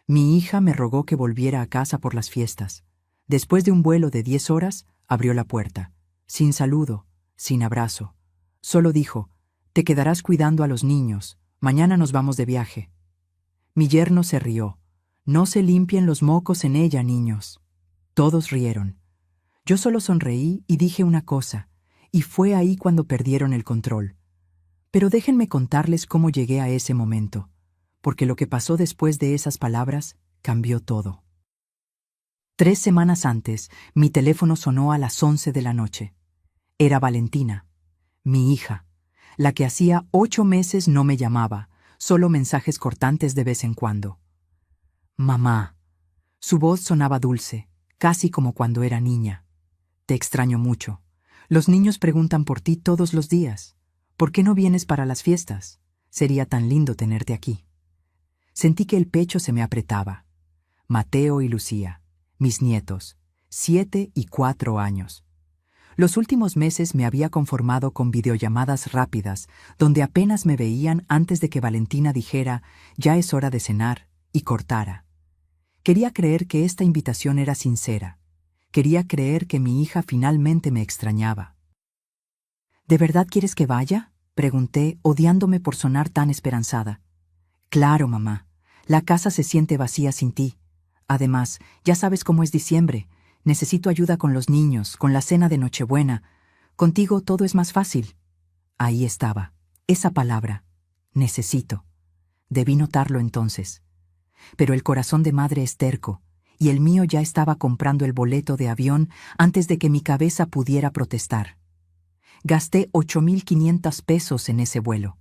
Mi hija me rogó que volviera a casa por las fiestas. Después de un vuelo de 10 horas, abrió la puerta. Sin saludo, sin abrazo. Solo dijo, «Te quedarás cuidando a los niños. Mañana nos vamos de viaje». Mi yerno se rió. «No se limpien los mocos en ella, niños». Todos rieron. Yo solo sonreí y dije una cosa, y fue ahí cuando perdieron el control. Pero déjenme contarles cómo llegué a ese momento, porque lo que pasó después de esas palabras cambió todo. 3 semanas antes, mi teléfono sonó a las 11 de la noche. Era Valentina, mi hija, la que hacía 8 meses no me llamaba, solo mensajes cortantes de vez en cuando. «Mamá». Su voz sonaba dulce, casi como cuando era niña. «Te extraño mucho. Los niños preguntan por ti todos los días. ¿Por qué no vienes para las fiestas? Sería tan lindo tenerte aquí». Sentí que el pecho se me apretaba. Mateo y Lucía, mis nietos, 7 y 4 años. Los últimos meses me había conformado con videollamadas rápidas, donde apenas me veían antes de que Valentina dijera, «Ya es hora de cenar», y cortara. Quería creer que esta invitación era sincera. Quería creer que mi hija finalmente me extrañaba. «¿De verdad quieres que vaya?», pregunté, odiándome por sonar tan esperanzada. «Claro, mamá. La casa se siente vacía sin ti. Además, ya sabes cómo es diciembre. Necesito ayuda con los niños, con la cena de Nochebuena. Contigo todo es más fácil». Ahí estaba, esa palabra, necesito. Debí notarlo entonces. Pero el corazón de madre es terco, y el mío ya estaba comprando el boleto de avión antes de que mi cabeza pudiera protestar. Gasté 8,500 pesos en ese vuelo,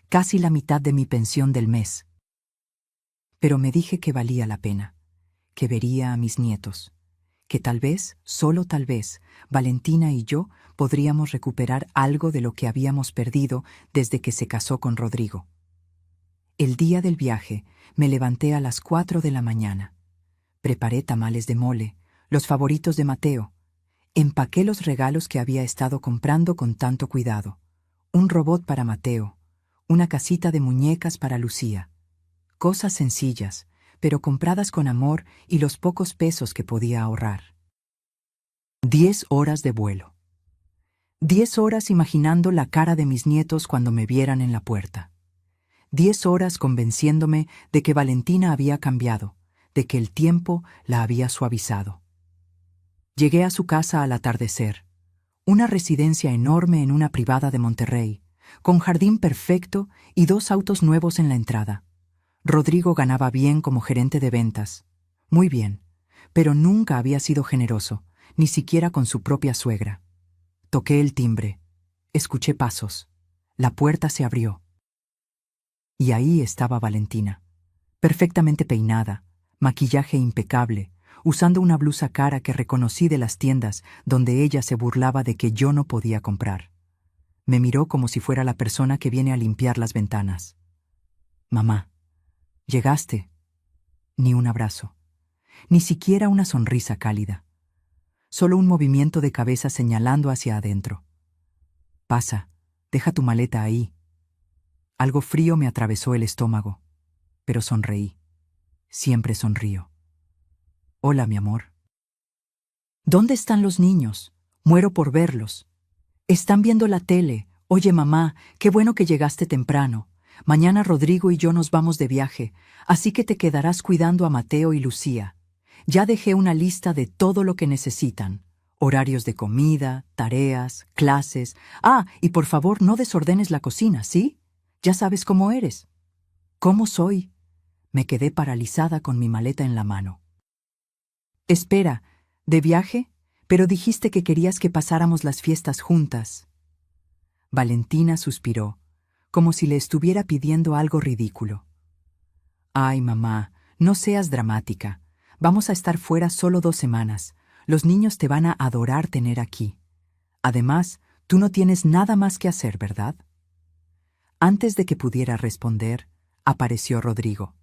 casi la mitad de mi pensión del mes. Pero me dije que valía la pena, que vería a mis nietos, que tal vez, solo tal vez, Valentina y yo podríamos recuperar algo de lo que habíamos perdido desde que se casó con Rodrigo. El día del viaje me levanté a las 4 de la mañana. Preparé tamales de mole, los favoritos de Mateo. Empaqué los regalos que había estado comprando con tanto cuidado. Un robot para Mateo, una casita de muñecas para Lucía. Cosas sencillas, pero compradas con amor y los pocos pesos que podía ahorrar. 10 horas de vuelo. 10 horas imaginando la cara de mis nietos cuando me vieran en la puerta. 10 horas convenciéndome de que Valentina había cambiado, de que el tiempo la había suavizado. Llegué a su casa al atardecer, una residencia enorme en una privada de Monterrey, con jardín perfecto y 2 autos nuevos en la entrada. Rodrigo ganaba bien como gerente de ventas, muy bien, pero nunca había sido generoso, ni siquiera con su propia suegra. Toqué el timbre, escuché pasos, la puerta se abrió. Y ahí estaba Valentina, perfectamente peinada, maquillaje impecable, usando una blusa cara que reconocí de las tiendas donde ella se burlaba de que yo no podía comprar. Me miró como si fuera la persona que viene a limpiar las ventanas. «Mamá, llegaste». Ni un abrazo, ni siquiera una sonrisa cálida. Solo un movimiento de cabeza señalando hacia adentro. «Pasa, deja tu maleta ahí». Algo frío me atravesó el estómago, pero sonreí. Siempre sonrío. «Hola, mi amor». «¿Dónde están los niños? Muero por verlos». «Están viendo la tele. Oye, mamá, qué bueno que llegaste temprano. Mañana Rodrigo y yo nos vamos de viaje, así que te quedarás cuidando a Mateo y Lucía. Ya dejé una lista de todo lo que necesitan. Horarios de comida, tareas, clases. Ah, y por favor no desordenes la cocina, ¿sí? Ya sabes cómo eres». «¿Cómo soy?». Me quedé paralizada con mi maleta en la mano. «Espera, ¿de viaje? Pero dijiste que querías que pasáramos las fiestas juntas». Valentina suspiró, como si le estuviera pidiendo algo ridículo. «Ay, mamá, no seas dramática. Vamos a estar fuera solo 2 semanas. Los niños te van a adorar tener aquí. Además, tú no tienes nada más que hacer, ¿verdad?». Antes de que pudiera responder, apareció Rodrigo.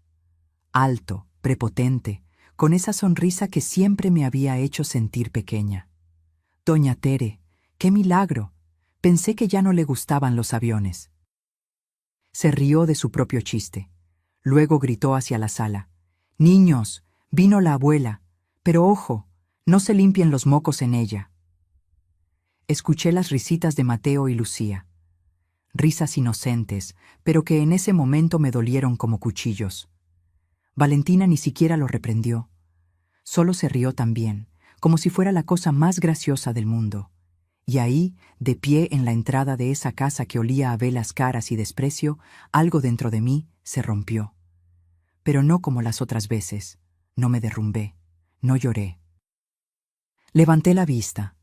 Alto, prepotente, con esa sonrisa que siempre me había hecho sentir pequeña. «Doña Tere, qué milagro. Pensé que ya no le gustaban los aviones». Se rió de su propio chiste. Luego gritó hacia la sala. Niños, vino la abuela, pero ojo, no se limpien los mocos en ella. Escuché las risitas de Mateo y Lucía. Risas inocentes, pero que en ese momento me dolieron como cuchillos. Valentina ni siquiera lo reprendió. Solo se rió también, como si fuera la cosa más graciosa del mundo. Y ahí, de pie en la entrada de esa casa que olía a velas caras y desprecio, algo dentro de mí se rompió. Pero no como las otras veces. No me derrumbé, no lloré. Levanté la vista.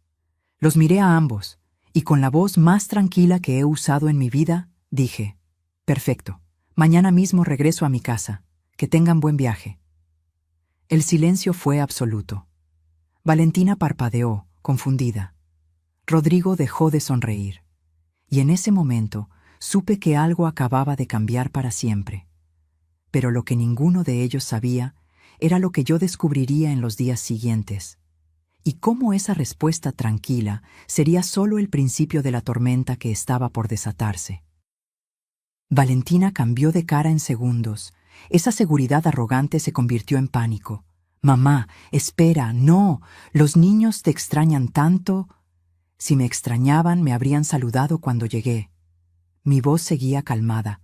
Los miré a ambos, y con la voz más tranquila que he usado en mi vida, dije: «Perfecto, mañana mismo regreso a mi casa. Que tengan buen viaje». El silencio fue absoluto. Valentina parpadeó, confundida. Rodrigo dejó de sonreír. Y en ese momento supe que algo acababa de cambiar para siempre. Pero lo que ninguno de ellos sabía era lo que yo descubriría en los días siguientes. Y cómo esa respuesta tranquila sería solo el principio de la tormenta que estaba por desatarse. Valentina cambió de cara en segundos. Esa seguridad arrogante se convirtió en pánico. «Mamá, espera, no, los niños te extrañan tanto». Si me extrañaban, me habrían saludado cuando llegué. Mi voz seguía calmada,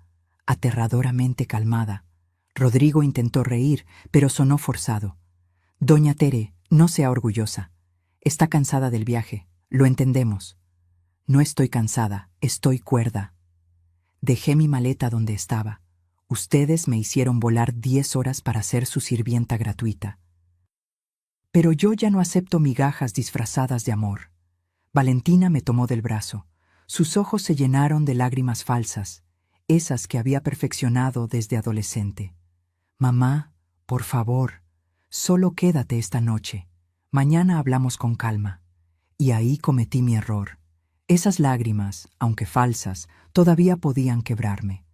aterradoramente calmada. Rodrigo intentó reír, pero sonó forzado. «Doña Tere, no sea orgullosa. Está cansada del viaje, lo entendemos». «No estoy cansada, estoy cuerda. Dejé mi maleta donde estaba. Ustedes me hicieron volar 10 horas para ser su sirvienta gratuita. Pero yo ya no acepto migajas disfrazadas de amor». Valentina me tomó del brazo. Sus ojos se llenaron de lágrimas falsas, esas que había perfeccionado desde adolescente. «Mamá, por favor, solo quédate esta noche. Mañana hablamos con calma». Y ahí cometí mi error. Esas lágrimas, aunque falsas, todavía podían quebrarme,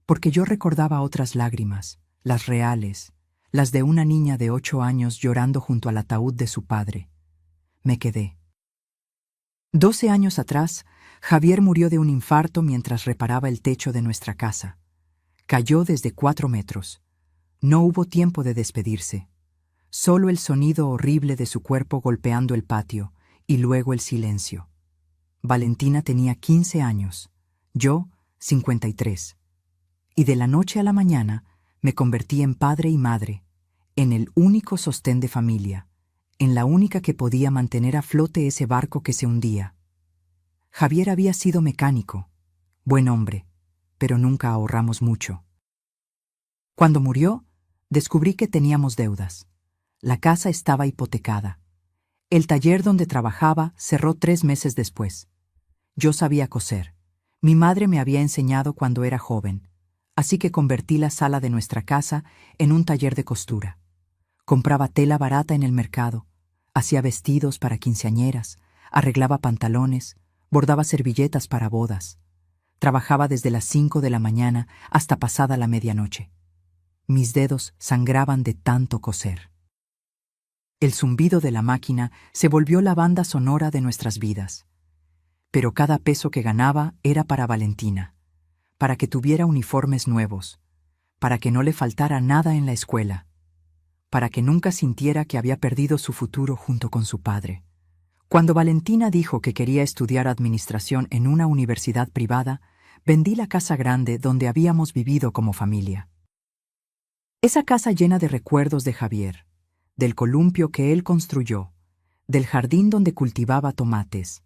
porque yo recordaba otras lágrimas, las reales, las de una niña de 8 años llorando junto al ataúd de su padre. Me quedé. 12 años atrás, Javier murió de un infarto mientras reparaba el techo de nuestra casa. Cayó desde 4 metros. No hubo tiempo de despedirse. Solo el sonido horrible de su cuerpo golpeando el patio, y luego el silencio. Valentina tenía 15 años, yo 53. Y de la noche a la mañana me convertí en padre y madre, en el único sostén de familia, en la única que podía mantener a flote ese barco que se hundía. Javier había sido mecánico, buen hombre, pero nunca ahorramos mucho. Cuando murió, descubrí que teníamos deudas. La casa estaba hipotecada. El taller donde trabajaba cerró 3 meses después. Yo sabía coser. Mi madre me había enseñado cuando era joven, así que convertí la sala de nuestra casa en un taller de costura. Compraba tela barata en el mercado, hacía vestidos para quinceañeras, arreglaba pantalones, bordaba servilletas para bodas. Trabajaba desde las 5 de la mañana hasta pasada la medianoche. Mis dedos sangraban de tanto coser. El zumbido de la máquina se volvió la banda sonora de nuestras vidas. Pero cada peso que ganaba era para Valentina, para que tuviera uniformes nuevos, para que no le faltara nada en la escuela, para que nunca sintiera que había perdido su futuro junto con su padre. Cuando Valentina dijo que quería estudiar administración en una universidad privada, vendí la casa grande donde habíamos vivido como familia. Esa casa llena de recuerdos de Javier, del columpio que él construyó, del jardín donde cultivaba tomates.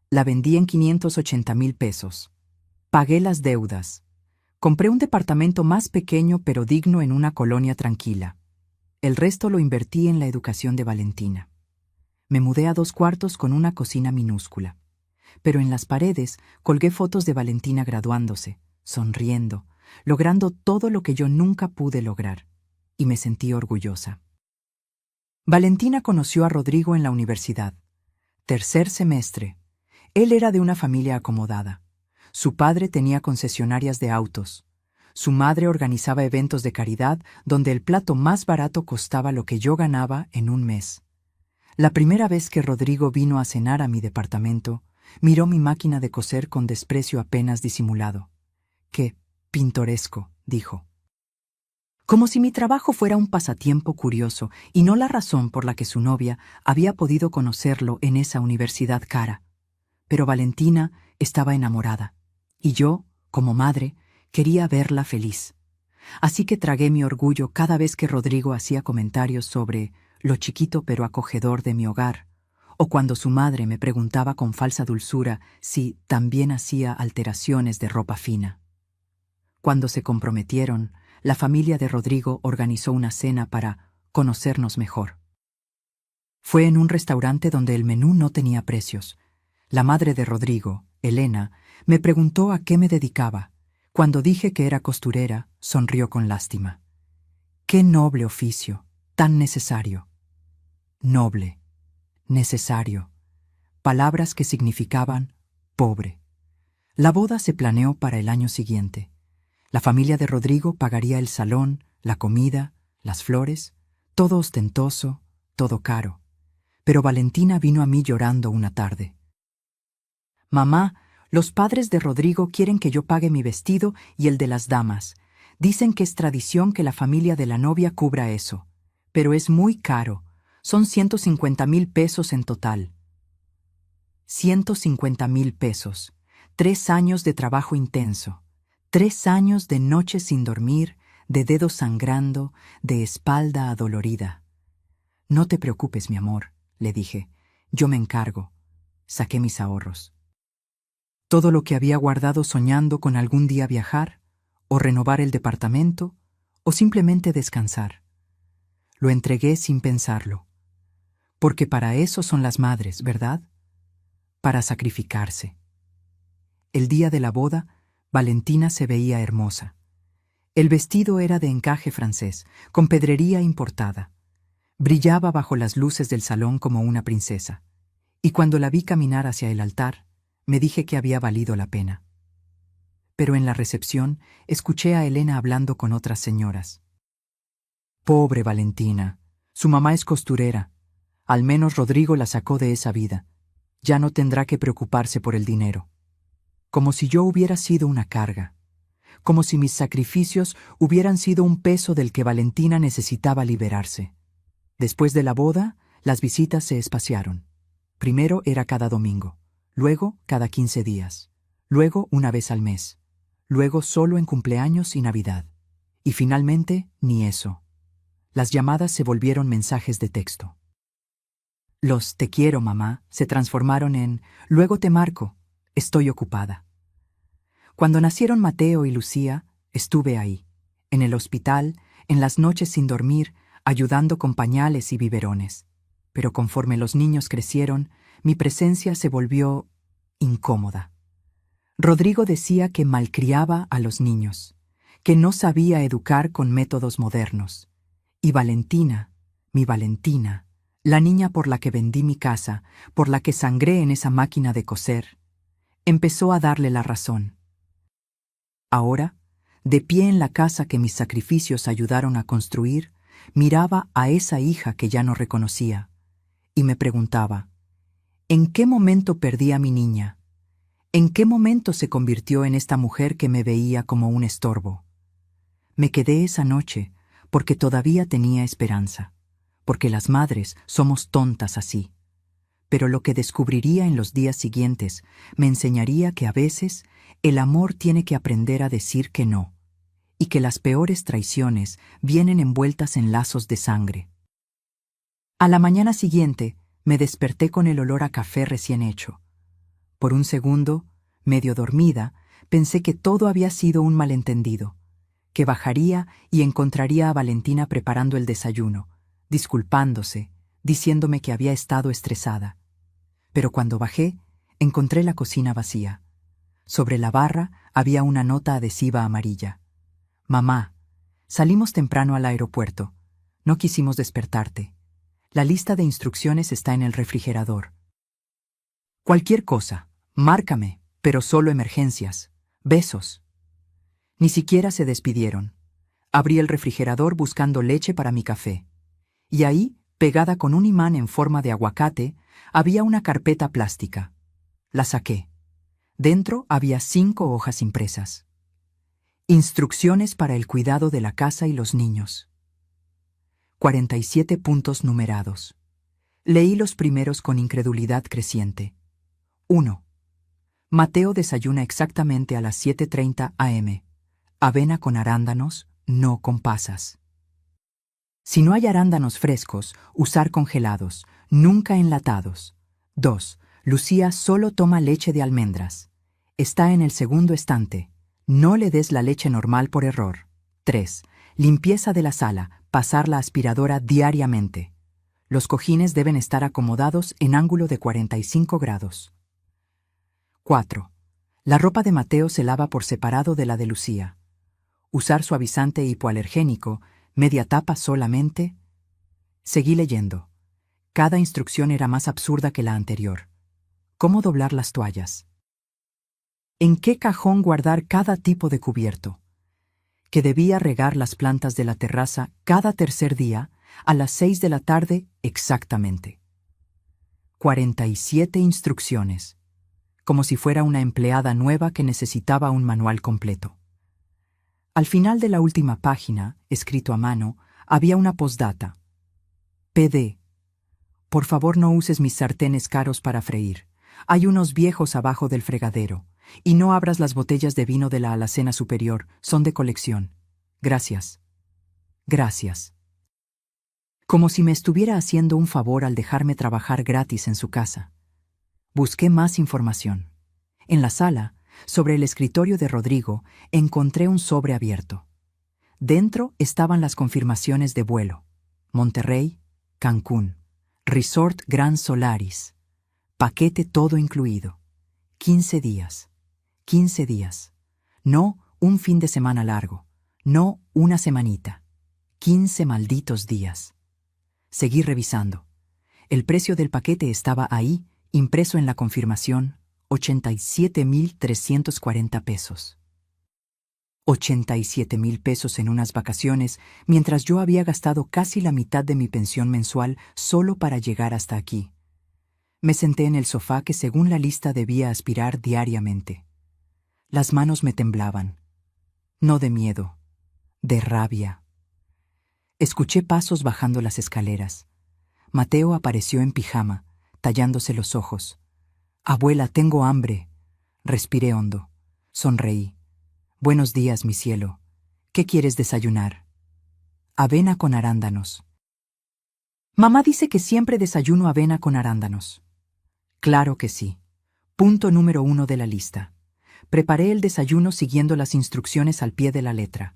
La vendí en 580,000 pesos. Pagué las deudas. Compré un departamento más pequeño pero digno en una colonia tranquila. El resto lo invertí en la educación de Valentina. Me mudé a 2 cuartos con una cocina minúscula. Pero en las paredes colgué fotos de Valentina graduándose, sonriendo, logrando todo lo que yo nunca pude lograr. Y me sentí orgullosa. Valentina conoció a Rodrigo en la universidad. 3er semestre. Él era de una familia acomodada. Su padre tenía concesionarias de autos. Su madre organizaba eventos de caridad donde el plato más barato costaba lo que yo ganaba en un mes. La primera vez que Rodrigo vino a cenar a mi departamento, miró mi máquina de coser con desprecio apenas disimulado. «Qué pintoresco», dijo. como si mi trabajo fuera un pasatiempo curioso y no la razón por la que su novia había podido conocerlo en esa universidad cara. Pero Valentina estaba enamorada, y yo, como madre, quería verla feliz. Así que tragué mi orgullo cada vez que Rodrigo hacía comentarios sobre lo chiquito pero acogedor de mi hogar, o cuando su madre me preguntaba con falsa dulzura si también hacía alteraciones de ropa fina. Cuando se comprometieron, la familia de Rodrigo organizó una cena para conocernos mejor. Fue en un restaurante donde el menú no tenía precios. La madre de Rodrigo, Elena, me preguntó a qué me dedicaba. Cuando dije que era costurera, sonrió con lástima. ¡Qué noble oficio! Tan necesario. Noble, necesario. Palabras que significaban pobre. La boda se planeó para el año siguiente. La familia de Rodrigo pagaría el salón, la comida, las flores, todo ostentoso, todo caro. Pero Valentina vino a mí llorando una tarde. «Mamá, los padres de Rodrigo quieren que yo pague mi vestido y el de las damas. Dicen que es tradición que la familia de la novia cubra eso. Pero es muy caro. Son 150,000 pesos en total». 150,000 pesos. 3 años de trabajo intenso. 3 años de noches sin dormir, de dedos sangrando, de espalda adolorida. «No te preocupes, mi amor», le dije. «Yo me encargo». Saqué mis ahorros. Todo lo que había guardado soñando con algún día viajar, o renovar el departamento, o simplemente descansar. Lo entregué sin pensarlo. Porque para eso son las madres, ¿verdad? Para sacrificarse. El día de la boda, Valentina se veía hermosa. El vestido era de encaje francés, con pedrería importada. Brillaba bajo las luces del salón como una princesa. Y cuando la vi caminar hacia el altar, me dije que había valido la pena. Pero en la recepción escuché a Elena hablando con otras señoras. «Pobre Valentina, su mamá es costurera. Al menos Rodrigo la sacó de esa vida. Ya no tendrá que preocuparse por el dinero». Como si yo hubiera sido una carga. Como si mis sacrificios hubieran sido un peso del que Valentina necesitaba liberarse. Después de la boda, las visitas se espaciaron. Primero era cada domingo, luego cada 15 días, luego una vez al mes, luego solo en cumpleaños y Navidad. Y finalmente, ni eso. Las llamadas se volvieron mensajes de texto. Los «te quiero, mamá» se transformaron en «luego te marco, estoy ocupada». Cuando nacieron Mateo y Lucía, estuve ahí, en el hospital, en las noches sin dormir, ayudando con pañales y biberones. Pero conforme los niños crecieron, mi presencia se volvió incómoda. Rodrigo decía que malcriaba a los niños, que no sabía educar con métodos modernos. Y Valentina, mi Valentina, la niña por la que vendí mi casa, por la que sangré en esa máquina de coser, empezó a darle la razón. Ahora, de pie en la casa que mis sacrificios ayudaron a construir, miraba a esa hija que ya no reconocía, y me preguntaba, ¿en qué momento perdí a mi niña? ¿En qué momento se convirtió en esta mujer que me veía como un estorbo? Me quedé esa noche porque todavía tenía esperanza, porque las madres somos tontas así. Pero lo que descubriría en los días siguientes me enseñaría que a veces el amor tiene que aprender a decir que no, y que las peores traiciones vienen envueltas en lazos de sangre. A la mañana siguiente me desperté con el olor a café recién hecho. Por un segundo, medio dormida, pensé que todo había sido un malentendido, que bajaría y encontraría a Valentina preparando el desayuno, disculpándose, diciéndome que había estado estresada. Pero cuando bajé, encontré la cocina vacía. Sobre la barra había una nota adhesiva amarilla. «Mamá, salimos temprano al aeropuerto. No quisimos despertarte. La lista de instrucciones está en el refrigerador. Cualquier cosa, márcame, pero solo emergencias. Besos». Ni siquiera se despidieron. Abrí el refrigerador buscando leche para mi café. Y ahí, pegada con un imán en forma de aguacate, había una carpeta plástica. La saqué. Dentro había 5 hojas impresas. Instrucciones para el cuidado de la casa y los niños. 47 puntos numerados. Leí los primeros con incredulidad creciente. 1. Mateo desayuna exactamente a las 7:30 am. Avena con arándanos, no con pasas. Si no hay arándanos frescos, usar congelados, nunca enlatados. 2. Lucía solo toma leche de almendras. Está en el segundo estante. No le des la leche normal por error. 3. Limpieza de la sala, pasar la aspiradora diariamente. Los cojines deben estar acomodados en ángulo de 45 grados. 4. La ropa de Mateo se lava por separado de la de Lucía. Usar suavizante hipoalergénico, media tapa solamente. Seguí leyendo. Cada instrucción era más absurda que la anterior. ¿Cómo doblar las toallas? ¿En qué cajón guardar cada tipo de cubierto? Que debía regar las plantas de la terraza cada tercer día a las 6 de la tarde exactamente. 47 instrucciones, como si fuera una empleada nueva que necesitaba un manual completo. Al final de la última página, escrito a mano, había una postdata. PD. Por favor no uses mis sartenes caros para freír. Hay unos viejos abajo del fregadero. Y no abras las botellas de vino de la alacena superior, son de colección. Gracias. Gracias. Como si me estuviera haciendo un favor al dejarme trabajar gratis en su casa. Busqué más información. En la sala, sobre el escritorio de Rodrigo, encontré un sobre abierto. Dentro estaban las confirmaciones de vuelo. Monterrey, Cancún, Resort Gran Solaris. Paquete todo incluido. 15 días. 15 días. No un fin de semana largo. No una semanita. 15 malditos días. Seguí revisando. El precio del paquete estaba ahí, impreso en la confirmación, 87,340 pesos. 87,000 pesos en unas vacaciones, mientras yo había gastado casi la mitad de mi pensión mensual solo para llegar hasta aquí. Me senté en el sofá que según la lista debía aspirar diariamente. Las manos me temblaban. No de miedo, de rabia. Escuché pasos bajando las escaleras. Mateo apareció en pijama, tallándose los ojos. «Abuela, tengo hambre». Respiré hondo. Sonreí. «Buenos días, mi cielo. ¿Qué quieres desayunar?» «Avena con arándanos». Mamá dice que siempre desayuno avena con arándanos. Claro que sí. Punto número 1 de la lista. Preparé el desayuno siguiendo las instrucciones al pie de la letra.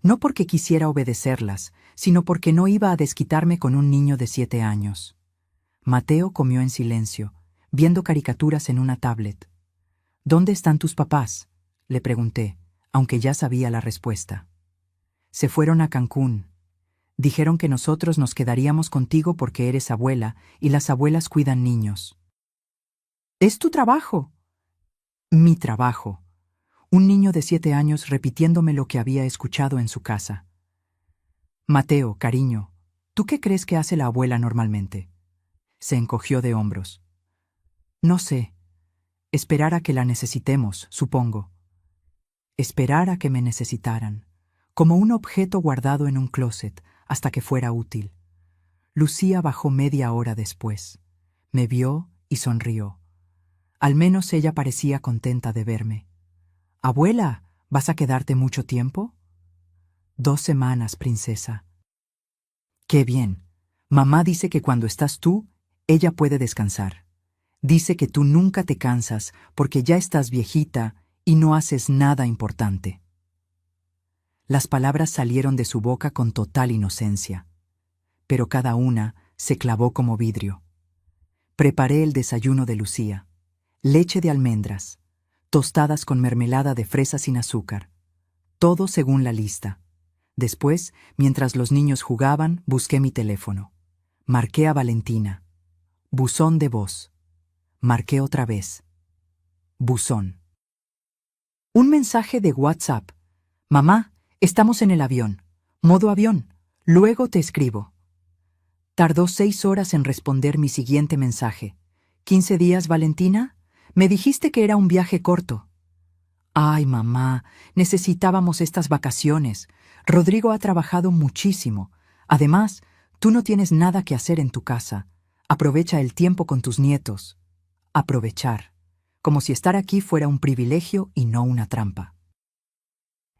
No porque quisiera obedecerlas, sino porque no iba a desquitarme con un niño de 7 años. Mateo comió en silencio, viendo caricaturas en una tablet. «¿Dónde están tus papás?», le pregunté, aunque ya sabía la respuesta. «Se fueron a Cancún. Dijeron que nosotros nos quedaríamos contigo porque eres abuela y las abuelas cuidan niños». «Es tu trabajo». «Mi trabajo». Un niño de 7 años repitiéndome lo que había escuchado en su casa. «Mateo, cariño, ¿tú qué crees que hace la abuela normalmente?» Se encogió de hombros. «No sé. Esperar a que la necesitemos, supongo». Esperar a que me necesitaran, como un objeto guardado en un closet, hasta que fuera útil. Lucía bajó media hora después. Me vio y sonrió. Al menos ella parecía contenta de verme. «Abuela, ¿vas a quedarte mucho tiempo?» «2 semanas, princesa». «Qué bien. Mamá dice que cuando estás tú, ella puede descansar. Dice que tú nunca te cansas porque ya estás viejita y no haces nada importante». Las palabras salieron de su boca con total inocencia, pero cada una se clavó como vidrio. Preparé el desayuno de Lucía. Leche de almendras, tostadas con mermelada de fresa sin azúcar. Todo según la lista. Después, mientras los niños jugaban, busqué mi teléfono. Marqué a Valentina. Buzón de voz. Marqué otra vez. Buzón. Un mensaje de WhatsApp. «Mamá, estamos en el avión. Modo avión. Luego te escribo». Tardó 6 horas en responder mi siguiente mensaje. «¿15 días, Valentina? Me dijiste que era un viaje corto». Ay, mamá, necesitábamos estas vacaciones. Rodrigo ha trabajado muchísimo. Además, tú no tienes nada que hacer en tu casa. Aprovecha el tiempo con tus nietos. Aprovechar. Como si estar aquí fuera un privilegio y no una trampa.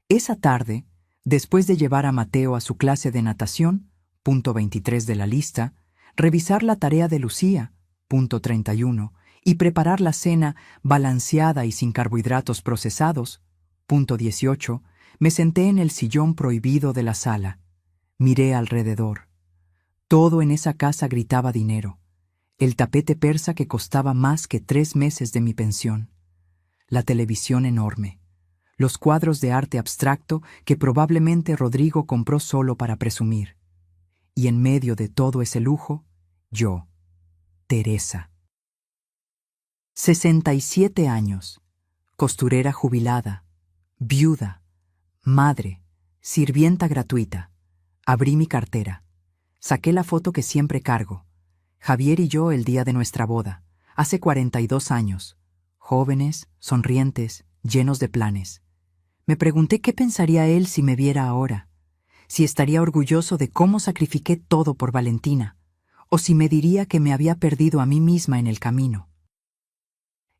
Esa tarde, después de llevar a Mateo a su clase de natación, punto 23 de la lista, revisar la tarea de Lucía, punto 31, y preparar la cena balanceada y sin carbohidratos procesados, punto 18, me senté en el sillón prohibido de la sala. Miré alrededor. Todo en esa casa gritaba dinero. El tapete persa que costaba más que 3 meses de mi pensión. La televisión enorme. Los cuadros de arte abstracto que probablemente Rodrigo compró solo para presumir. Y en medio de todo ese lujo, yo, Teresa. 67 años, costurera jubilada, viuda, madre, sirvienta gratuita. Abrí mi cartera. Saqué la foto que siempre cargo. Javier y yo el día de nuestra boda, hace 42 años. Jóvenes, sonrientes, llenos de planes. Me pregunté qué pensaría él si me viera ahora. Si estaría orgulloso de cómo sacrifiqué todo por Valentina, o si me diría que me había perdido a mí misma en el camino.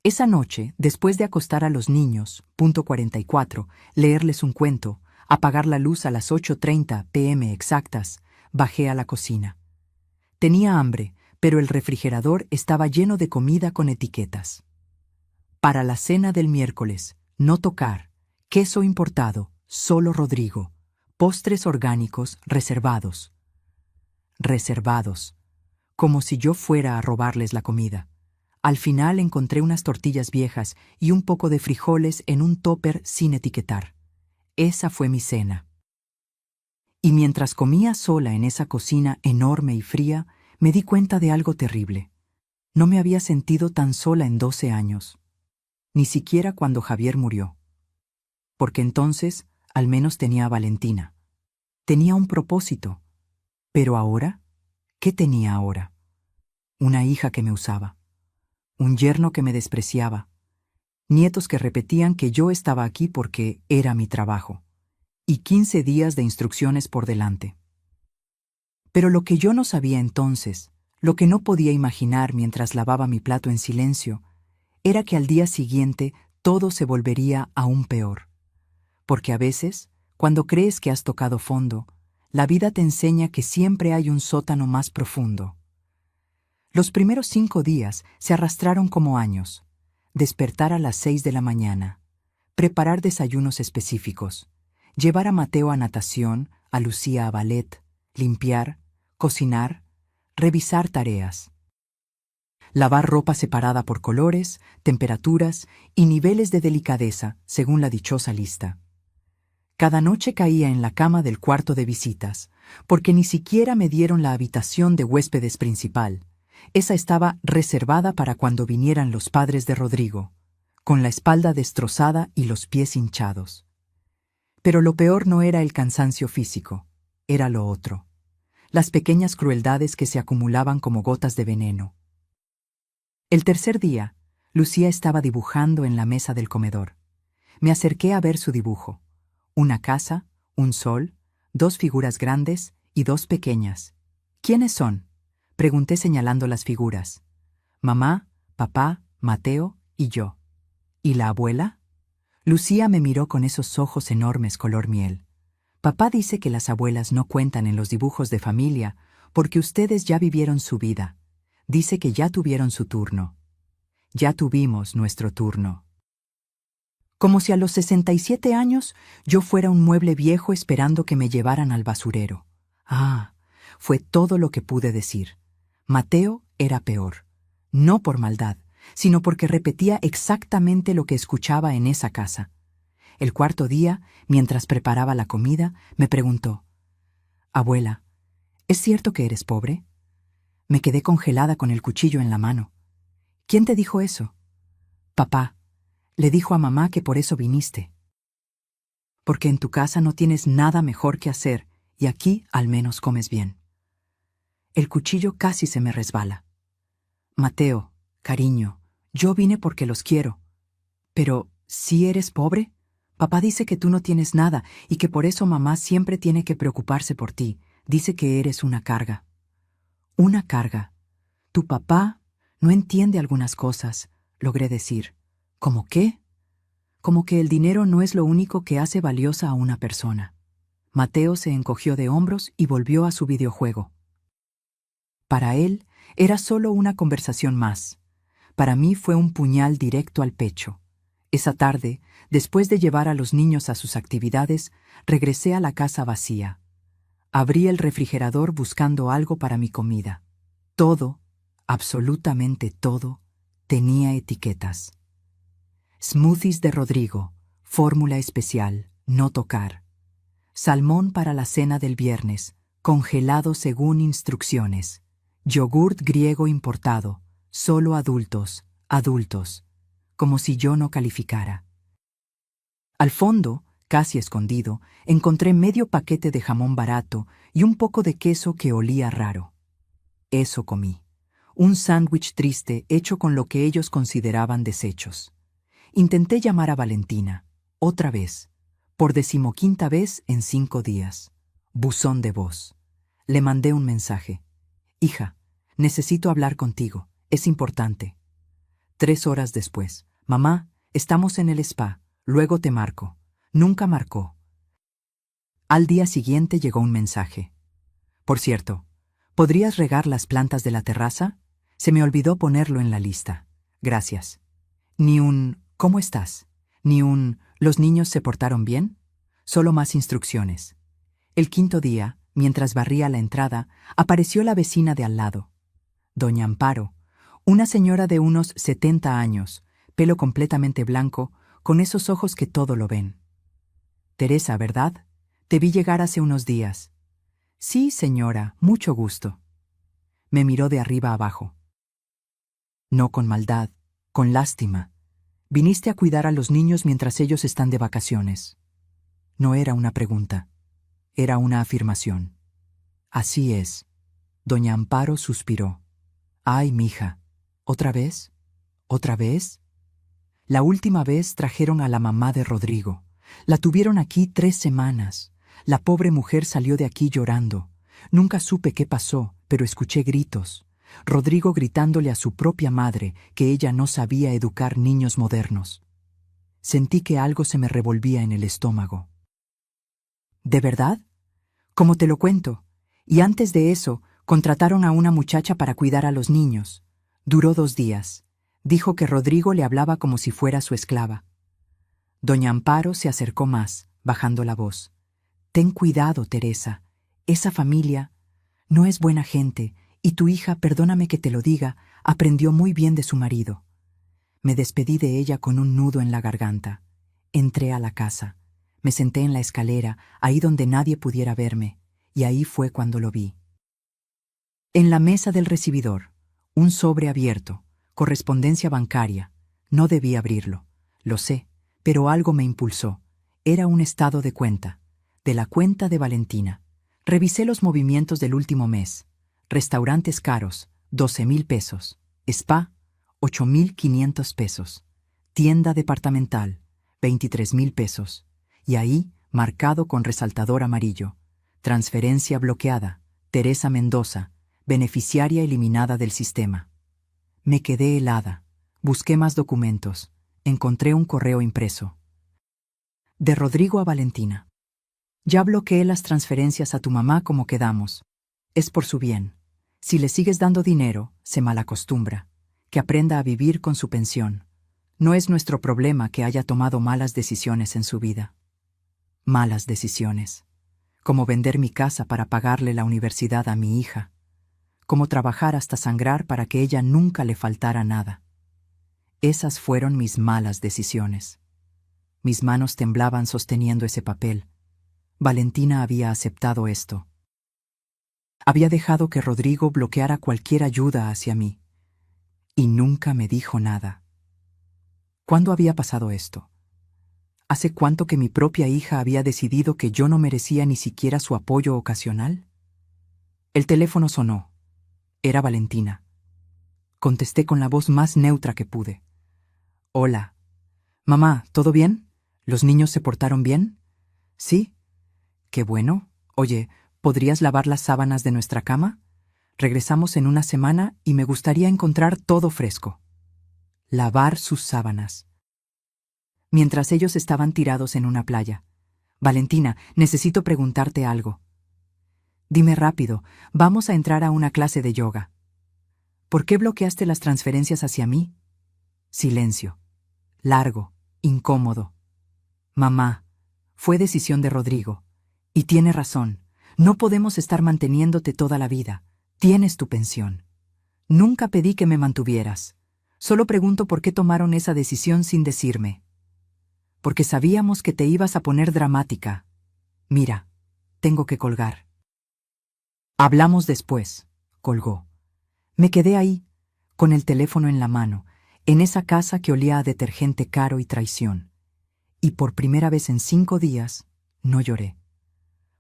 Esa noche, después de acostar a los niños, punto 44, leerles un cuento, apagar la luz a las 8:30 p.m. exactas, bajé a la cocina. Tenía hambre, pero el refrigerador estaba lleno de comida con etiquetas. Para la cena del miércoles, no tocar, queso importado, solo Rodrigo, postres orgánicos reservados. Reservados, como si yo fuera a robarles la comida. Al final encontré unas tortillas viejas y un poco de frijoles en un tóper sin etiquetar. Esa fue mi cena. Y mientras comía sola en esa cocina enorme y fría, me di cuenta de algo terrible. No me había sentido tan sola en 12 años. Ni siquiera cuando Javier murió. Porque entonces, al menos tenía a Valentina. Tenía un propósito. Pero ahora, ¿qué tenía ahora? Una hija que me usaba. Un yerno que me despreciaba. Nietos que repetían que yo estaba aquí porque era mi trabajo. Y 15 días de instrucciones por delante. Pero lo que yo no sabía entonces, lo que no podía imaginar mientras lavaba mi plato en silencio, era que al día siguiente todo se volvería aún peor. Porque a veces, cuando crees que has tocado fondo, la vida te enseña que siempre hay un sótano más profundo. Los primeros 5 días se arrastraron como años. Despertar a las 6 de la mañana, preparar desayunos específicos, llevar a Mateo a natación, a Lucía a ballet, limpiar, cocinar, revisar tareas. Lavar ropa separada por colores, temperaturas y niveles de delicadeza, según la dichosa lista. Cada noche caía en la cama del cuarto de visitas, porque ni siquiera me dieron la habitación de huéspedes principal. Esa estaba reservada para cuando vinieran los padres de Rodrigo, con la espalda destrozada y los pies hinchados. Pero lo peor no era el cansancio físico, era lo otro. Las pequeñas crueldades que se acumulaban como gotas de veneno. El tercer día, Lucía estaba dibujando en la mesa del comedor. Me acerqué a ver su dibujo. Una casa, un sol, 2 figuras grandes y 2 pequeñas. ¿Quiénes son?, pregunté señalando las figuras. Mamá, papá, Mateo y yo. ¿Y la abuela? Lucía me miró con esos ojos enormes color miel. Papá dice que las abuelas no cuentan en los dibujos de familia porque ustedes ya vivieron su vida. Dice que ya tuvieron su turno. Ya tuvimos nuestro turno. Como si a los 67 años yo fuera un mueble viejo esperando que me llevaran al basurero. Ah, fue todo lo que pude decir. Mateo era peor. No por maldad, sino porque repetía exactamente lo que escuchaba en esa casa. El cuarto día, mientras preparaba la comida, me preguntó: «Abuela, ¿es cierto que eres pobre?» Me quedé congelada con el cuchillo en la mano. «¿Quién te dijo eso?» «Papá. Le dijo a mamá que por eso viniste. Porque en tu casa no tienes nada mejor que hacer y aquí al menos comes bien». El cuchillo casi se me resbala. «Mateo, cariño, yo vine porque los quiero. Pero ¿Sí eres pobre? Papá dice que tú no tienes nada y que por eso mamá siempre tiene que preocuparse por ti. Dice que eres una carga. Una carga. Tu papá no entiende algunas cosas, logré decir. ¿Cómo qué? Como que el dinero no es lo único que hace valiosa a una persona. Mateo se encogió de hombros y volvió a su videojuego. Para él, era solo una conversación más. Para mí fue un puñal directo al pecho. Esa tarde, después de llevar a los niños a sus actividades, regresé a la casa vacía. Abrí el refrigerador buscando algo para mi comida. Todo, absolutamente todo, tenía etiquetas. Smoothies de Rodrigo, fórmula especial, no tocar. Salmón para la cena del viernes, congelado según instrucciones. Yogurt griego importado, solo adultos, adultos. Como si yo no calificara. Al fondo, casi escondido, encontré medio paquete de jamón barato y un poco de queso que olía raro. Eso comí. Un sándwich triste hecho con lo que ellos consideraban desechos. Intenté llamar a Valentina, otra vez, por 15ª vez en 5 días. Buzón de voz. Le mandé un mensaje. Hija, necesito hablar contigo, es importante. 3 horas después. Mamá, estamos en el spa, luego te marco. Nunca marcó. Al día siguiente llegó un mensaje. Por cierto, ¿podrías regar las plantas de la terraza? Se me olvidó ponerlo en la lista. Gracias. Ni un ¿cómo estás? Ni un ¿los niños se portaron bien? Solo más instrucciones. El 5.º día, mientras barría la entrada, apareció la vecina de al lado. Doña Amparo, una señora de unos 70 años, pelo completamente blanco, con esos ojos que todo lo ven. Teresa, ¿verdad? Te vi llegar hace unos días. Sí, señora, mucho gusto. Me miró de arriba abajo. No con maldad, con lástima. Viniste a cuidar a los niños mientras ellos están de vacaciones. No era una pregunta, era una afirmación. Así es. Doña Amparo suspiró. Ay, mija, ¿otra vez? ¿Otra vez? La última vez trajeron a la mamá de Rodrigo. La tuvieron aquí 3 semanas. La pobre mujer salió de aquí llorando. Nunca supe qué pasó, pero escuché gritos. Rodrigo gritándole a su propia madre que ella no sabía educar niños modernos. Sentí que algo se me revolvía en el estómago. ¿De verdad? Como te lo cuento. Y antes de eso, contrataron a una muchacha para cuidar a los niños. Duró 2 días. Dijo que Rodrigo le hablaba como si fuera su esclava. Doña Amparo se acercó más, bajando la voz. Ten cuidado, Teresa. Esa familia no es buena gente, y tu hija, perdóname que te lo diga, aprendió muy bien de su marido. Me despedí de ella con un nudo en la garganta. Entré a la casa. Me senté en la escalera, ahí donde nadie pudiera verme, y ahí fue cuando lo vi. En la mesa del recibidor, un sobre abierto, correspondencia bancaria. No debí abrirlo, lo sé, pero algo me impulsó. Era un estado de cuenta, de la cuenta de Valentina. Revisé los movimientos del último mes. Restaurantes caros, 12,000 pesos. Spa, 8,500 pesos. Tienda departamental, 23,000 pesos. Y ahí, marcado con resaltador amarillo. Transferencia bloqueada. Teresa Mendoza, beneficiaria eliminada del sistema. Me quedé helada. Busqué más documentos. Encontré un correo impreso. De Rodrigo a Valentina. Ya bloqueé las transferencias a tu mamá como quedamos. Es por su bien. Si le sigues dando dinero, se malacostumbra. Que aprenda a vivir con su pensión. No es nuestro problema que haya tomado malas decisiones en su vida. Malas decisiones. Como vender mi casa para pagarle la universidad a mi hija. Como trabajar hasta sangrar para que ella nunca le faltara nada. Esas fueron mis malas decisiones. Mis manos temblaban sosteniendo ese papel. Valentina había aceptado esto. Había dejado que Rodrigo bloqueara cualquier ayuda hacia mí. Y nunca me dijo nada. ¿Cuándo había pasado esto? ¿Hace cuánto que mi propia hija había decidido que yo no merecía ni siquiera su apoyo ocasional? El teléfono sonó. Era Valentina. Contesté con la voz más neutra que pude. Hola. Mamá, ¿todo bien? ¿Los niños se portaron bien? Sí. Qué bueno. Oye, ¿podrías lavar las sábanas de nuestra cama? Regresamos en una semana y me gustaría encontrar todo fresco. Lavar sus sábanas. Mientras ellos estaban tirados en una playa. Valentina, necesito preguntarte algo. Dime rápido, vamos a entrar a una clase de yoga. ¿Por qué bloqueaste las transferencias hacia mí? Silencio. Largo, incómodo. Mamá, fue decisión de Rodrigo. Y tiene razón. No podemos estar manteniéndote toda la vida. Tienes tu pensión. Nunca pedí que me mantuvieras. Solo pregunto por qué tomaron esa decisión sin decirme. Porque sabíamos que te ibas a poner dramática. Mira, tengo que colgar. Hablamos después, colgó. Me quedé ahí, con el teléfono en la mano, en esa casa que olía a detergente caro y traición. Y por primera vez en 5 días, no lloré.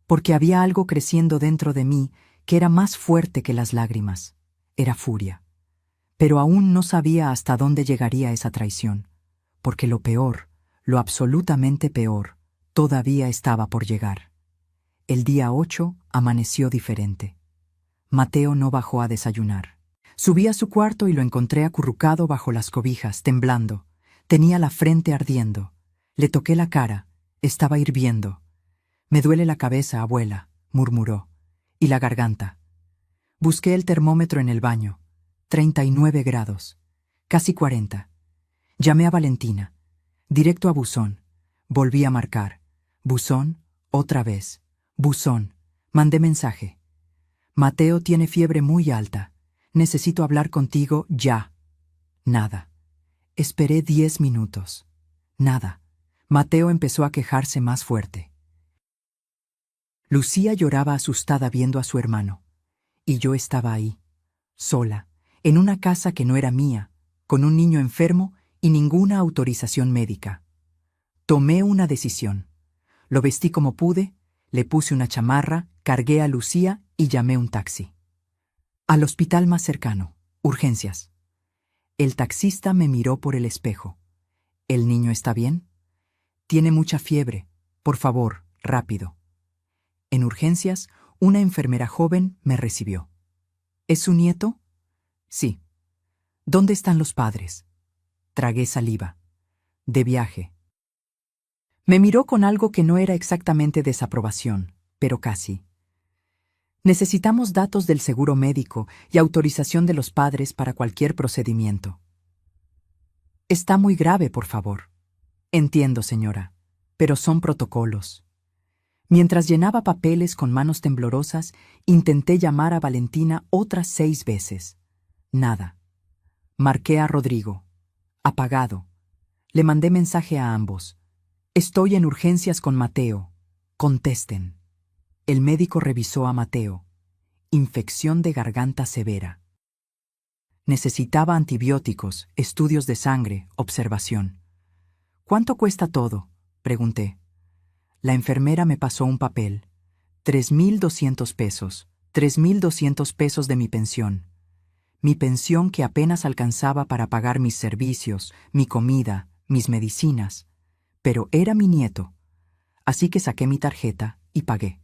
Porque había algo creciendo dentro de mí que era más fuerte que las lágrimas. Era furia. Pero aún no sabía hasta dónde llegaría esa traición, porque lo peor, lo absolutamente peor, todavía estaba por llegar. El día 8 amaneció diferente. Mateo no bajó a desayunar. Subí a su cuarto y lo encontré acurrucado bajo las cobijas, temblando. Tenía la frente ardiendo. Le toqué la cara. Estaba hirviendo. Me duele la cabeza, abuela, murmuró. Y la garganta. Busqué el termómetro en el baño. 39 grados. Casi 40. Llamé a Valentina. Directo a buzón. Volví a marcar. Buzón, otra vez. Buzón. Mandé mensaje. Mateo tiene fiebre muy alta. Necesito hablar contigo ya. Nada. Esperé 10 minutos. Nada. Mateo empezó a quejarse más fuerte. Lucía lloraba asustada viendo a su hermano. Y yo estaba ahí, sola, en una casa que no era mía, con un niño enfermo y ninguna autorización médica. Tomé una decisión. Lo vestí como pude, le puse una chamarra, cargué a Lucía y llamé un taxi. Al hospital más cercano, urgencias. El taxista me miró por el espejo. ¿El niño está bien? Tiene mucha fiebre. Por favor, rápido. En urgencias, una enfermera joven me recibió. ¿Es su nieto? Sí. ¿Dónde están los padres? Tragué saliva. De viaje. Me miró con algo que no era exactamente desaprobación, pero casi. Necesitamos datos del seguro médico y autorización de los padres para cualquier procedimiento. Está muy grave, por favor. Entiendo, señora, pero son protocolos. Mientras llenaba papeles con manos temblorosas, intenté llamar a Valentina otras 6 veces. Nada. Marqué a Rodrigo. Apagado. Le mandé mensaje a ambos. Estoy en urgencias con Mateo. Contesten. El médico revisó a Mateo. Infección de garganta severa. Necesitaba antibióticos, estudios de sangre, observación. ¿Cuánto cuesta todo?, pregunté. La enfermera me pasó un papel. 3.200 pesos. 3.200 pesos de mi pensión. Mi pensión que apenas alcanzaba para pagar mis servicios, mi comida, mis medicinas. Pero era mi nieto. Así que saqué mi tarjeta y pagué.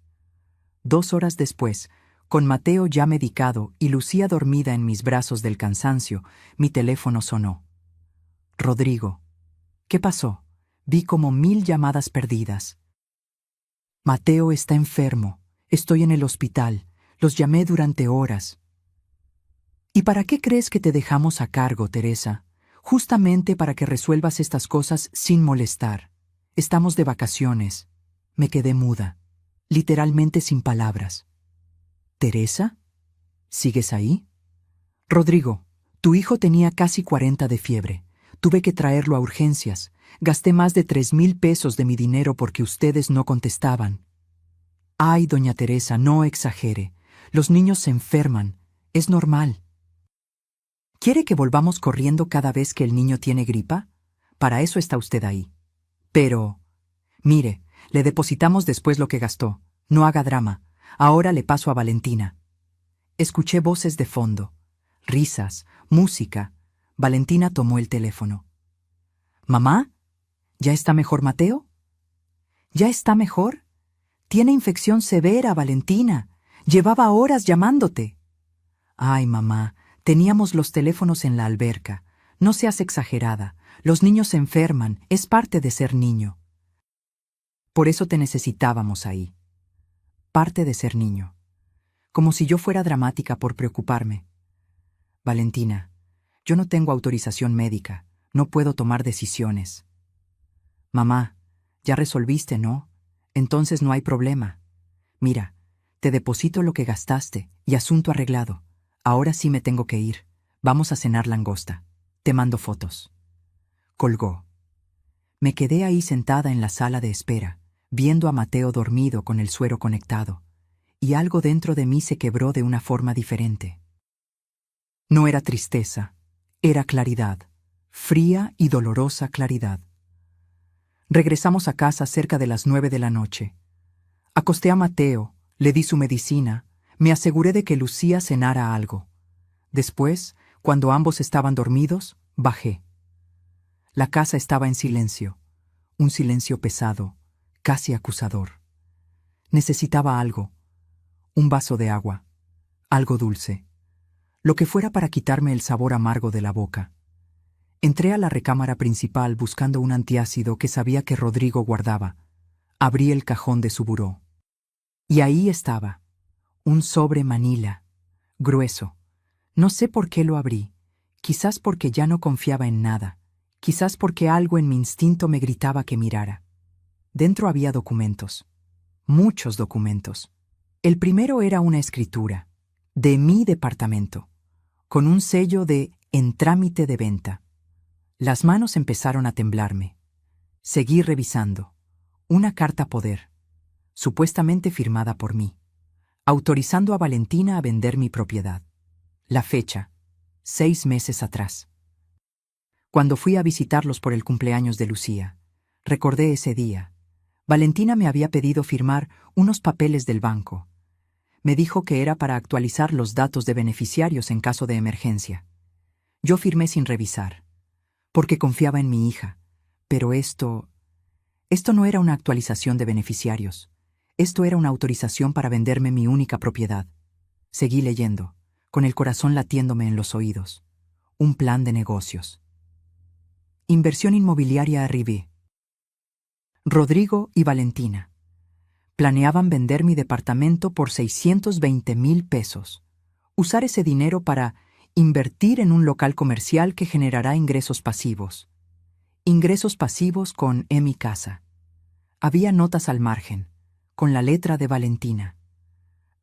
2 horas después, con Mateo ya medicado y Lucía dormida en mis brazos del cansancio, mi teléfono sonó. Rodrigo. ¿Qué pasó? Vi como 1000 llamadas perdidas. Mateo está enfermo. Estoy en el hospital. Los llamé durante horas. ¿Y para qué crees que te dejamos a cargo, Teresa? Justamente para que resuelvas estas cosas sin molestar. Estamos de vacaciones. Me quedé muda, literalmente sin palabras. ¿Teresa? ¿Sigues ahí? Rodrigo, tu hijo tenía casi 40 de fiebre. Tuve que traerlo a urgencias. Gasté más de 3.000 pesos de mi dinero porque ustedes no contestaban. Ay, doña Teresa, no exagere. Los niños se enferman. Es normal. ¿Quiere que volvamos corriendo cada vez que el niño tiene gripa? Para eso está usted ahí. Pero, mire, le depositamos después lo que gastó. No haga drama. Ahora le paso a Valentina. Escuché voces de fondo. Risas, música. Valentina tomó el teléfono. ¿Mamá? ¿Ya está mejor, Mateo? ¿Ya está mejor? Tiene infección severa, Valentina. Llevaba horas llamándote. Ay, mamá, teníamos los teléfonos en la alberca. No seas exagerada. Los niños se enferman, es parte de ser niño. Por eso te necesitábamos ahí. Parte de ser niño. Como si yo fuera dramática por preocuparme. Valentina, yo no tengo autorización médica. No puedo tomar decisiones. Mamá, ya resolviste, ¿no? Entonces no hay problema. Mira, te deposito lo que gastaste y asunto arreglado. Ahora sí me tengo que ir. Vamos a cenar langosta. Te mando fotos. Colgó. Me quedé ahí sentada en la sala de espera, viendo a Mateo dormido con el suero conectado, y algo dentro de mí se quebró de una forma diferente. No era tristeza, era claridad, fría y dolorosa claridad. Regresamos a casa cerca de las 9 de la noche. Acosté a Mateo, le di su medicina, me aseguré de que Lucía cenara algo. Después, cuando ambos estaban dormidos, bajé. La casa estaba en silencio, un silencio pesado, casi acusador. Necesitaba algo, un vaso de agua, algo dulce, lo que fuera para quitarme el sabor amargo de la boca. Entré a la recámara principal buscando un antiácido que sabía que Rodrigo guardaba. Abrí el cajón de su buró. Y ahí estaba, un sobre Manila, grueso. No sé por qué lo abrí, quizás porque ya no confiaba en nada, quizás porque algo en mi instinto me gritaba que mirara. Dentro había documentos, muchos documentos. El primero era una escritura, de mi departamento, con un sello de en trámite de venta. Las manos empezaron a temblarme. Seguí revisando. Una carta poder, supuestamente firmada por mí, autorizando a Valentina a vender mi propiedad. La fecha, 6 meses atrás. Cuando fui a visitarlos por el cumpleaños de Lucía, recordé ese día. Valentina me había pedido firmar unos papeles del banco. Me dijo que era para actualizar los datos de beneficiarios en caso de emergencia. Yo firmé sin revisar, porque confiaba en mi hija. Pero esto no era una actualización de beneficiarios. Esto era una autorización para venderme mi única propiedad. Seguí leyendo, con el corazón latiéndome en los oídos. Un plan de negocios. Inversión inmobiliaria Arribí. Rodrigo y Valentina planeaban vender mi departamento por 620,000 pesos. Usar ese dinero para invertir en un local comercial que generará ingresos pasivos. Ingresos pasivos con mi casa. Había notas al margen, con la letra de Valentina.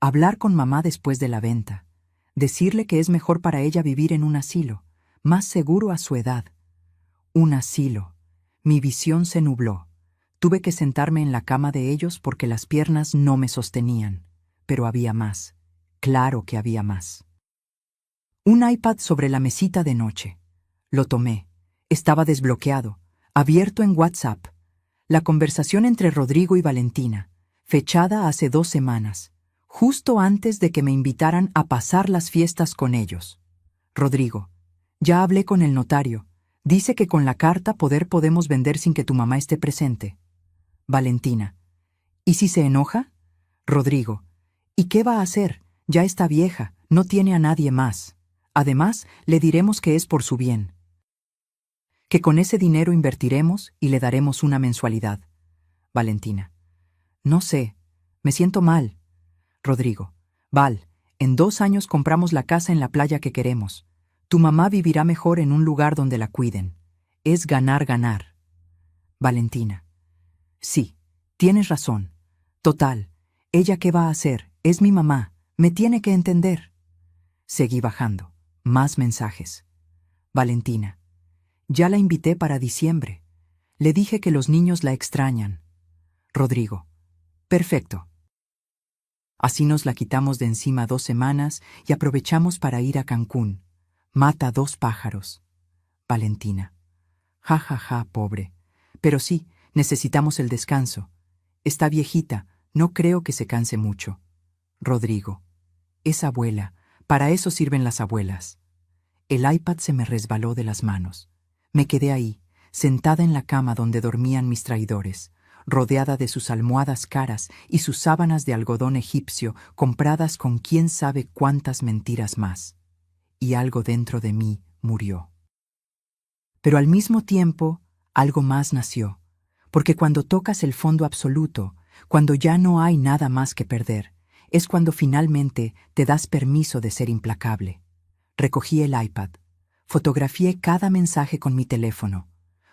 Hablar con mamá después de la venta. Decirle que es mejor para ella vivir en un asilo, más seguro a su edad. Un asilo. Mi visión se nubló. Tuve que sentarme en la cama de ellos porque las piernas no me sostenían. Pero había más. Claro que había más. Un iPad sobre la mesita de noche. Lo tomé. Estaba desbloqueado, abierto en WhatsApp. La conversación entre Rodrigo y Valentina, fechada hace 2 semanas, justo antes de que me invitaran a pasar las fiestas con ellos. Rodrigo, ya hablé con el notario. Dice que con la carta poder podemos vender sin que tu mamá esté presente. Valentina, ¿y si se enoja? Rodrigo, ¿y qué va a hacer? Ya está vieja, no tiene a nadie más. Además, le diremos que es por su bien. Que con ese dinero invertiremos y le daremos una mensualidad. Valentina, no sé, me siento mal. Rodrigo, Val, en 2 años compramos la casa en la playa que queremos. Tu mamá vivirá mejor en un lugar donde la cuiden. Es ganar, ganar. Valentina, sí, tienes razón. Total, ¿ella qué va a hacer? Es mi mamá, me tiene que entender. Seguí bajando. Más mensajes. Valentina, ya la invité para diciembre. Le dije que los niños la extrañan. Rodrigo, perfecto. Así nos la quitamos de encima 2 semanas y aprovechamos para ir a Cancún. Mata 2 pájaros. Valentina, ja, ja, ja, pobre. Pero sí, necesitamos el descanso. Está viejita, no creo que se canse mucho. Rodrigo, es abuela, para eso sirven las abuelas. El iPad se me resbaló de las manos. Me quedé ahí, sentada en la cama donde dormían mis traidores, rodeada de sus almohadas caras y sus sábanas de algodón egipcio compradas con quién sabe cuántas mentiras más. Y algo dentro de mí murió. Pero al mismo tiempo, algo más nació, porque cuando tocas el fondo absoluto, cuando ya no hay nada más que perder, es cuando finalmente te das permiso de ser implacable. Recogí el iPad, fotografié cada mensaje con mi teléfono,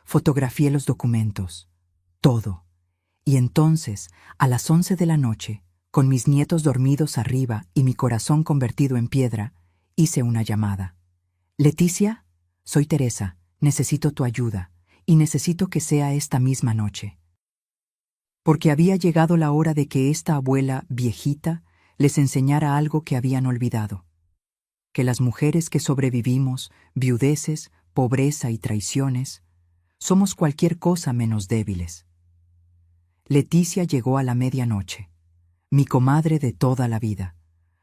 fotografié los documentos, todo. Y entonces, a las 11 de la noche, con mis nietos dormidos arriba y mi corazón convertido en piedra, hice una llamada. Leticia, soy Teresa, necesito tu ayuda, y necesito que sea esta misma noche. Porque había llegado la hora de que esta abuela viejita les enseñara algo que habían olvidado. Que las mujeres que sobrevivimos, viudeces, pobreza y traiciones, somos cualquier cosa menos débiles. Leticia llegó a la medianoche, mi comadre de toda la vida.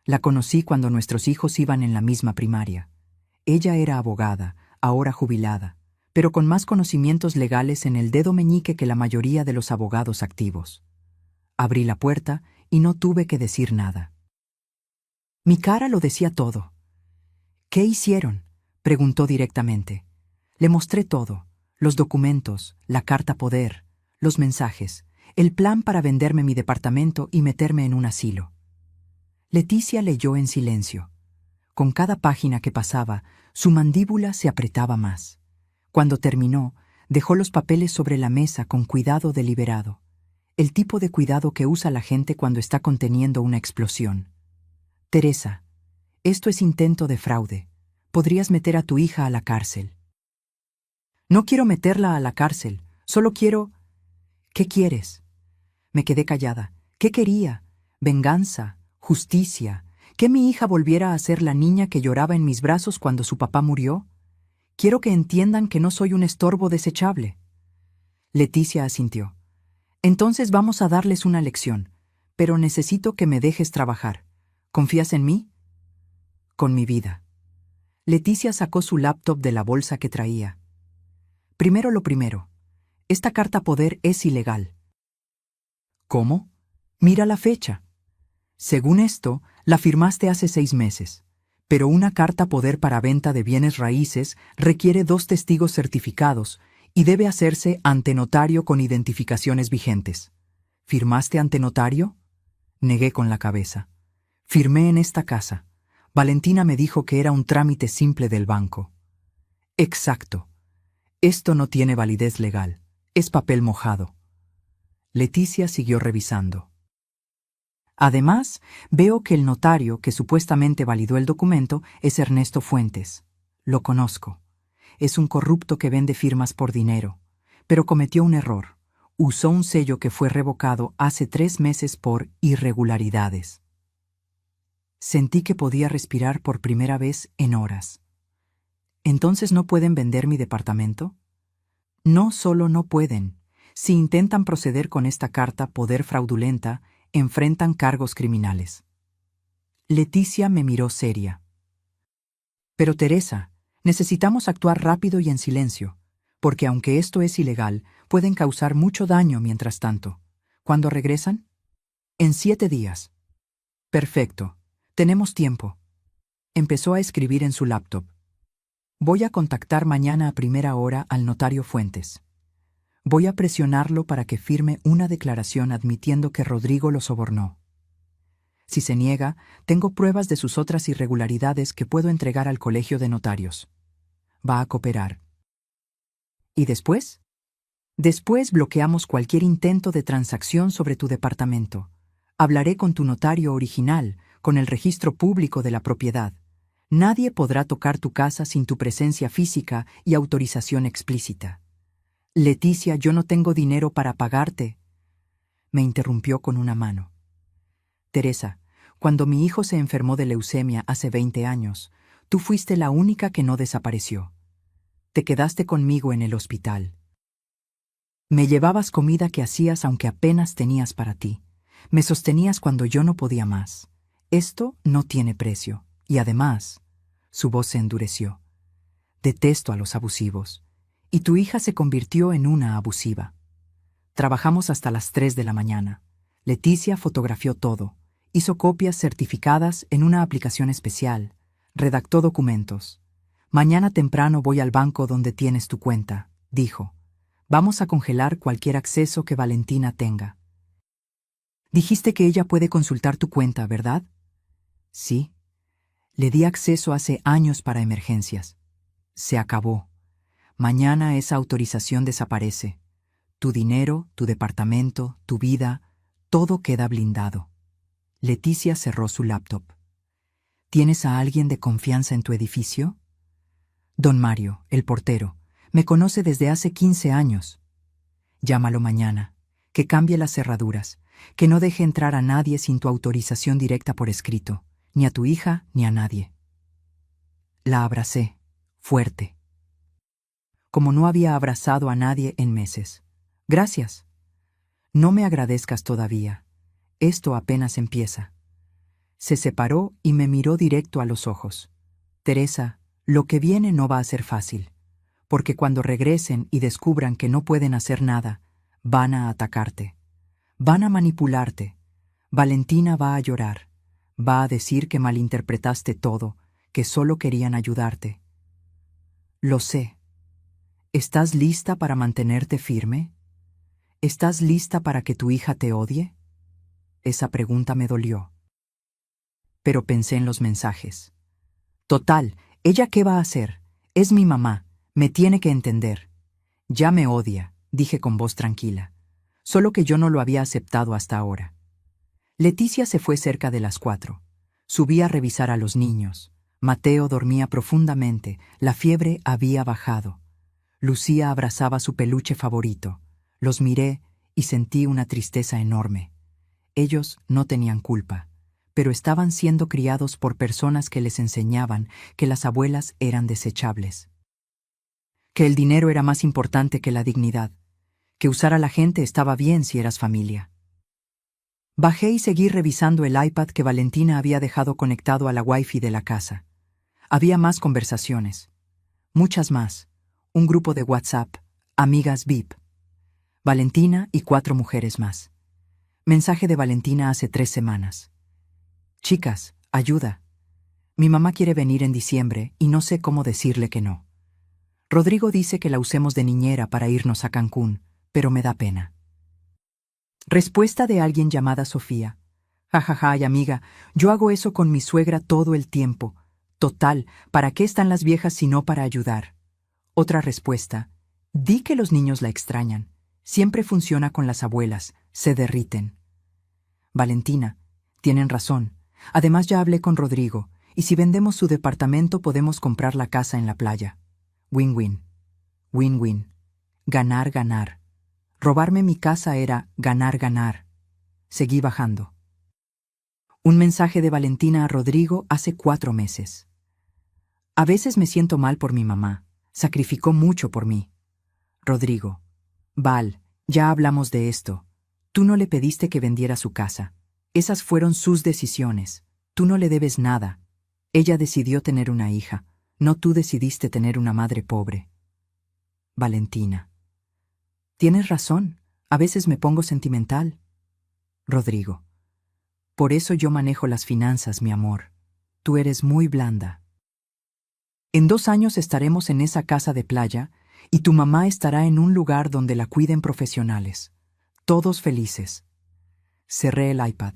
La conocí cuando nuestros hijos iban en la misma primaria. Ella era abogada, ahora jubilada, pero con más conocimientos legales en el dedo meñique que la mayoría de los abogados activos. Abrí la puerta y no tuve que decir nada. Mi cara lo decía todo. ¿Qué hicieron?, preguntó directamente. Le mostré todo, los documentos, la carta poder, los mensajes, el plan para venderme mi departamento y meterme en un asilo. Leticia leyó en silencio. Con cada página que pasaba, su mandíbula se apretaba más. Cuando terminó, dejó los papeles sobre la mesa con cuidado deliberado, el tipo de cuidado que usa la gente cuando está conteniendo una explosión. Teresa, esto es intento de fraude. Podrías meter a tu hija a la cárcel. No quiero meterla a la cárcel, solo quiero... ¿Qué quieres? Me quedé callada. ¿Qué quería? ¿Venganza? ¿Justicia? ¿Que mi hija volviera a ser la niña que lloraba en mis brazos cuando su papá murió? Quiero que entiendan que no soy un estorbo desechable. Leticia asintió. Entonces vamos a darles una lección, pero necesito que me dejes trabajar. ¿Confías en mí? Con mi vida. Leticia sacó su laptop de la bolsa que traía. Primero lo primero. Esta carta poder es ilegal. ¿Cómo? Mira la fecha. Según esto, la firmaste hace 6 meses, pero una carta poder para venta de bienes raíces requiere 2 testigos certificados y debe hacerse ante notario con identificaciones vigentes. ¿Firmaste ante notario? Negué con la cabeza. Firmé en esta casa. Valentina me dijo que era un trámite simple del banco. Exacto. Esto no tiene validez legal. Es papel mojado. Leticia siguió revisando. Además, veo que el notario que supuestamente validó el documento es Ernesto Fuentes. Lo conozco. Es un corrupto que vende firmas por dinero, pero cometió un error. Usó un sello que fue revocado hace 3 meses por irregularidades. Sentí que podía respirar por primera vez en horas. ¿Entonces no pueden vender mi departamento? No solo no pueden. Si intentan proceder con esta carta poder fraudulenta, enfrentan cargos criminales. Leticia me miró seria. Pero Teresa, necesitamos actuar rápido y en silencio, porque aunque esto es ilegal, pueden causar mucho daño mientras tanto. ¿Cuándo regresan? En 7 días. Perfecto. Tenemos tiempo. Empezó a escribir en su laptop. Voy a contactar mañana a primera hora al notario Fuentes. Voy a presionarlo para que firme una declaración admitiendo que Rodrigo lo sobornó. Si se niega, tengo pruebas de sus otras irregularidades que puedo entregar al colegio de notarios. ¿Va a cooperar? ¿Y después? Después bloqueamos cualquier intento de transacción sobre tu departamento. Hablaré con tu notario original, con el registro público de la propiedad. Nadie podrá tocar tu casa sin tu presencia física y autorización explícita. Leticia, yo no tengo dinero para pagarte. Me interrumpió con una mano. Teresa, cuando mi hijo se enfermó de leucemia hace 20 años, tú fuiste la única que no desapareció. Te quedaste conmigo en el hospital. Me llevabas comida que hacías aunque apenas tenías para ti. Me sostenías cuando yo no podía más. Esto no tiene precio. Y además, su voz se endureció. Detesto a los abusivos. Y tu hija se convirtió en una abusiva. Trabajamos hasta las 3 de la mañana. Leticia fotografió todo, hizo copias certificadas en una aplicación especial, redactó documentos. Mañana temprano voy al banco donde tienes tu cuenta, dijo. Vamos a congelar cualquier acceso que Valentina tenga. Dijiste que ella puede consultar tu cuenta, ¿verdad? Sí. Le di acceso hace años para emergencias. Se acabó. Mañana esa autorización desaparece. Tu dinero, tu departamento, tu vida, todo queda blindado. Leticia cerró su laptop. ¿Tienes a alguien de confianza en tu edificio? Don Mario, el portero, me conoce desde hace 15 años. Llámalo mañana, que cambie las cerraduras, que no deje entrar a nadie sin tu autorización directa por escrito, ni a tu hija ni a nadie. La abracé, fuerte. Como no había abrazado a nadie en meses. Gracias. No me agradezcas todavía. Esto apenas empieza. Se separó y me miró directo a los ojos. Teresa, lo que viene no va a ser fácil, porque cuando regresen y descubran que no pueden hacer nada, van a atacarte. Van a manipularte. Valentina va a llorar. Va a decir que malinterpretaste todo, que solo querían ayudarte. Lo sé. ¿Estás lista para mantenerte firme? ¿Estás lista para que tu hija te odie? Esa pregunta me dolió. Pero pensé en los mensajes. Total, ¿ella qué va a hacer? Es mi mamá, me tiene que entender. Ya me odia, dije con voz tranquila. Solo que yo no lo había aceptado hasta ahora. Leticia se fue cerca de las 4. Subí a revisar a los niños. Mateo dormía profundamente, la fiebre había bajado. Lucía abrazaba su peluche favorito. Los miré y sentí una tristeza enorme. Ellos no tenían culpa, pero estaban siendo criados por personas que les enseñaban que las abuelas eran desechables. Que el dinero era más importante que la dignidad. Que usar a la gente estaba bien si eras familia. Bajé y seguí revisando el iPad que Valentina había dejado conectado a la Wi-Fi de la casa. Había más conversaciones. Muchas más. Un grupo de WhatsApp, amigas VIP. Valentina y 4 mujeres más. Mensaje de Valentina hace 3 semanas. Chicas, ayuda. Mi mamá quiere venir en diciembre y no sé cómo decirle que no. Rodrigo dice que la usemos de niñera para irnos a Cancún, pero me da pena. Respuesta de alguien llamada Sofía. Jajaja, y amiga, yo hago eso con mi suegra todo el tiempo. Total, ¿para qué están las viejas si no para ayudar? Otra respuesta. Di que los niños la extrañan. Siempre funciona con las abuelas, se derriten. Valentina, tienen razón. Además ya hablé con Rodrigo, y si vendemos su departamento podemos comprar la casa en la playa. Win-win. Win-win. Ganar, ganar. Robarme mi casa era ganar, ganar. Seguí bajando. Un mensaje de Valentina a Rodrigo hace 4 meses. A veces me siento mal por mi mamá. Sacrificó mucho por mí. Rodrigo. Val, ya hablamos de esto. Tú no le pediste que vendiera su casa. Esas fueron sus decisiones. Tú no le debes nada. Ella decidió tener una hija. No tú decidiste tener una madre pobre. Valentina. Tienes razón. A veces me pongo sentimental. Rodrigo. Por eso yo manejo las finanzas, mi amor. Tú eres muy blanda. En 2 años estaremos en esa casa de playa y tu mamá estará en un lugar donde la cuiden profesionales. Todos felices. Cerré el iPad.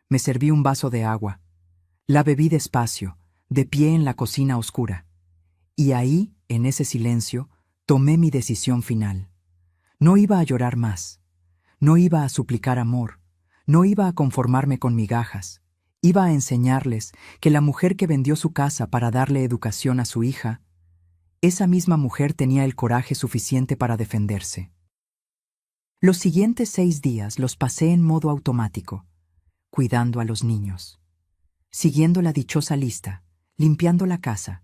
Me serví un vaso de agua. La bebí despacio, de pie en la cocina oscura. Y ahí, en ese silencio, tomé mi decisión final. No iba a llorar más. No iba a suplicar amor. No iba a conformarme con migajas. Iba a enseñarles que la mujer que vendió su casa para darle educación a su hija, esa misma mujer tenía el coraje suficiente para defenderse. Los siguientes 6 días los pasé en modo automático, cuidando a los niños, siguiendo la dichosa lista, limpiando la casa,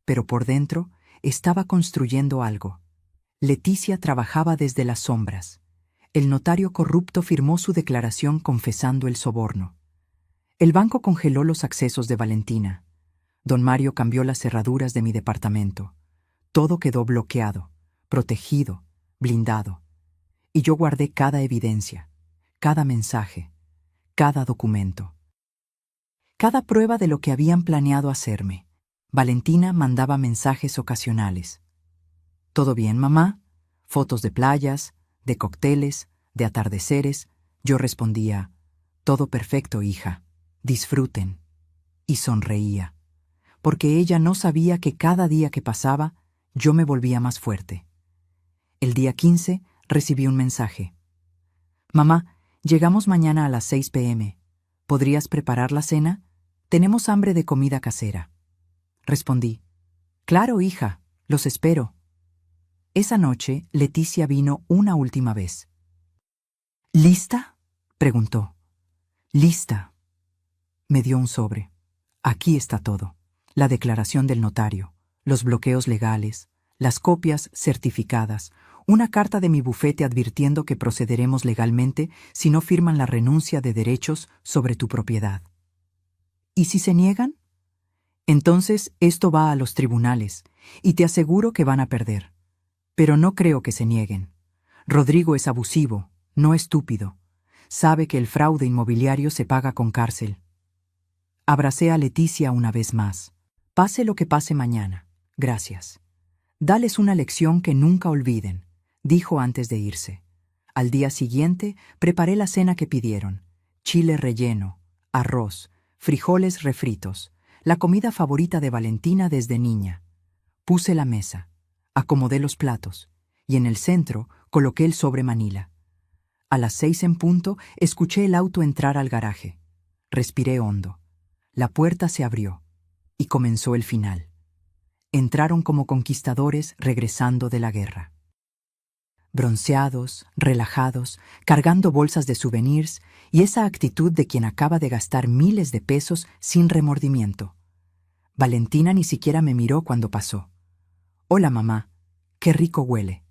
pero por dentro estaba construyendo algo. Leticia trabajaba desde las sombras. El notario corrupto firmó su declaración confesando el soborno. El banco congeló los accesos de Valentina. Don Mario cambió las cerraduras de mi departamento. Todo quedó bloqueado. protegido, blindado. Y yo guardé cada evidencia, cada mensaje, cada documento, cada prueba de lo que habían planeado hacerme. Valentina mandaba mensajes ocasionales. ¿Todo bien, mamá? Fotos de playas, de cócteles, de atardeceres. Yo respondía, todo perfecto, hija. Disfruten. Y sonreía, porque ella no sabía que cada día que pasaba, yo me volvía más fuerte. El día 15 recibí un mensaje. Mamá, llegamos mañana a las 6 p.m. ¿Podrías preparar la cena? Tenemos hambre de comida casera. Respondí, claro, hija, los espero. Esa noche, Leticia vino una última vez. ¿Lista? Preguntó. Lista. Me dio un sobre. Aquí está todo. La declaración del notario, los bloqueos legales, las copias certificadas, una carta de mi bufete advirtiendo que procederemos legalmente si no firman la renuncia de derechos sobre tu propiedad. ¿Y si se niegan? Entonces esto va a los tribunales, y te aseguro que van a perder. Pero no creo que se nieguen. Rodrigo es abusivo, no estúpido. Sabe que el fraude inmobiliario se paga con cárcel. Abracé a Leticia una vez más. Pase lo que pase mañana. Gracias. Dales una lección que nunca olviden, dijo antes de irse. Al día siguiente preparé la cena que pidieron. Chile relleno, arroz, frijoles refritos, la comida favorita de Valentina desde niña. Puse la mesa, acomodé los platos, y en el centro coloqué el sobre Manila. A las 6 en punto escuché el auto entrar al garaje. Respiré hondo. La puerta se abrió, y comenzó el final. Entraron como conquistadores regresando de la guerra. Bronceados, relajados, cargando bolsas de souvenirs y esa actitud de quien acaba de gastar miles de pesos sin remordimiento. Valentina ni siquiera me miró cuando pasó. Hola, mamá. Qué rico huele.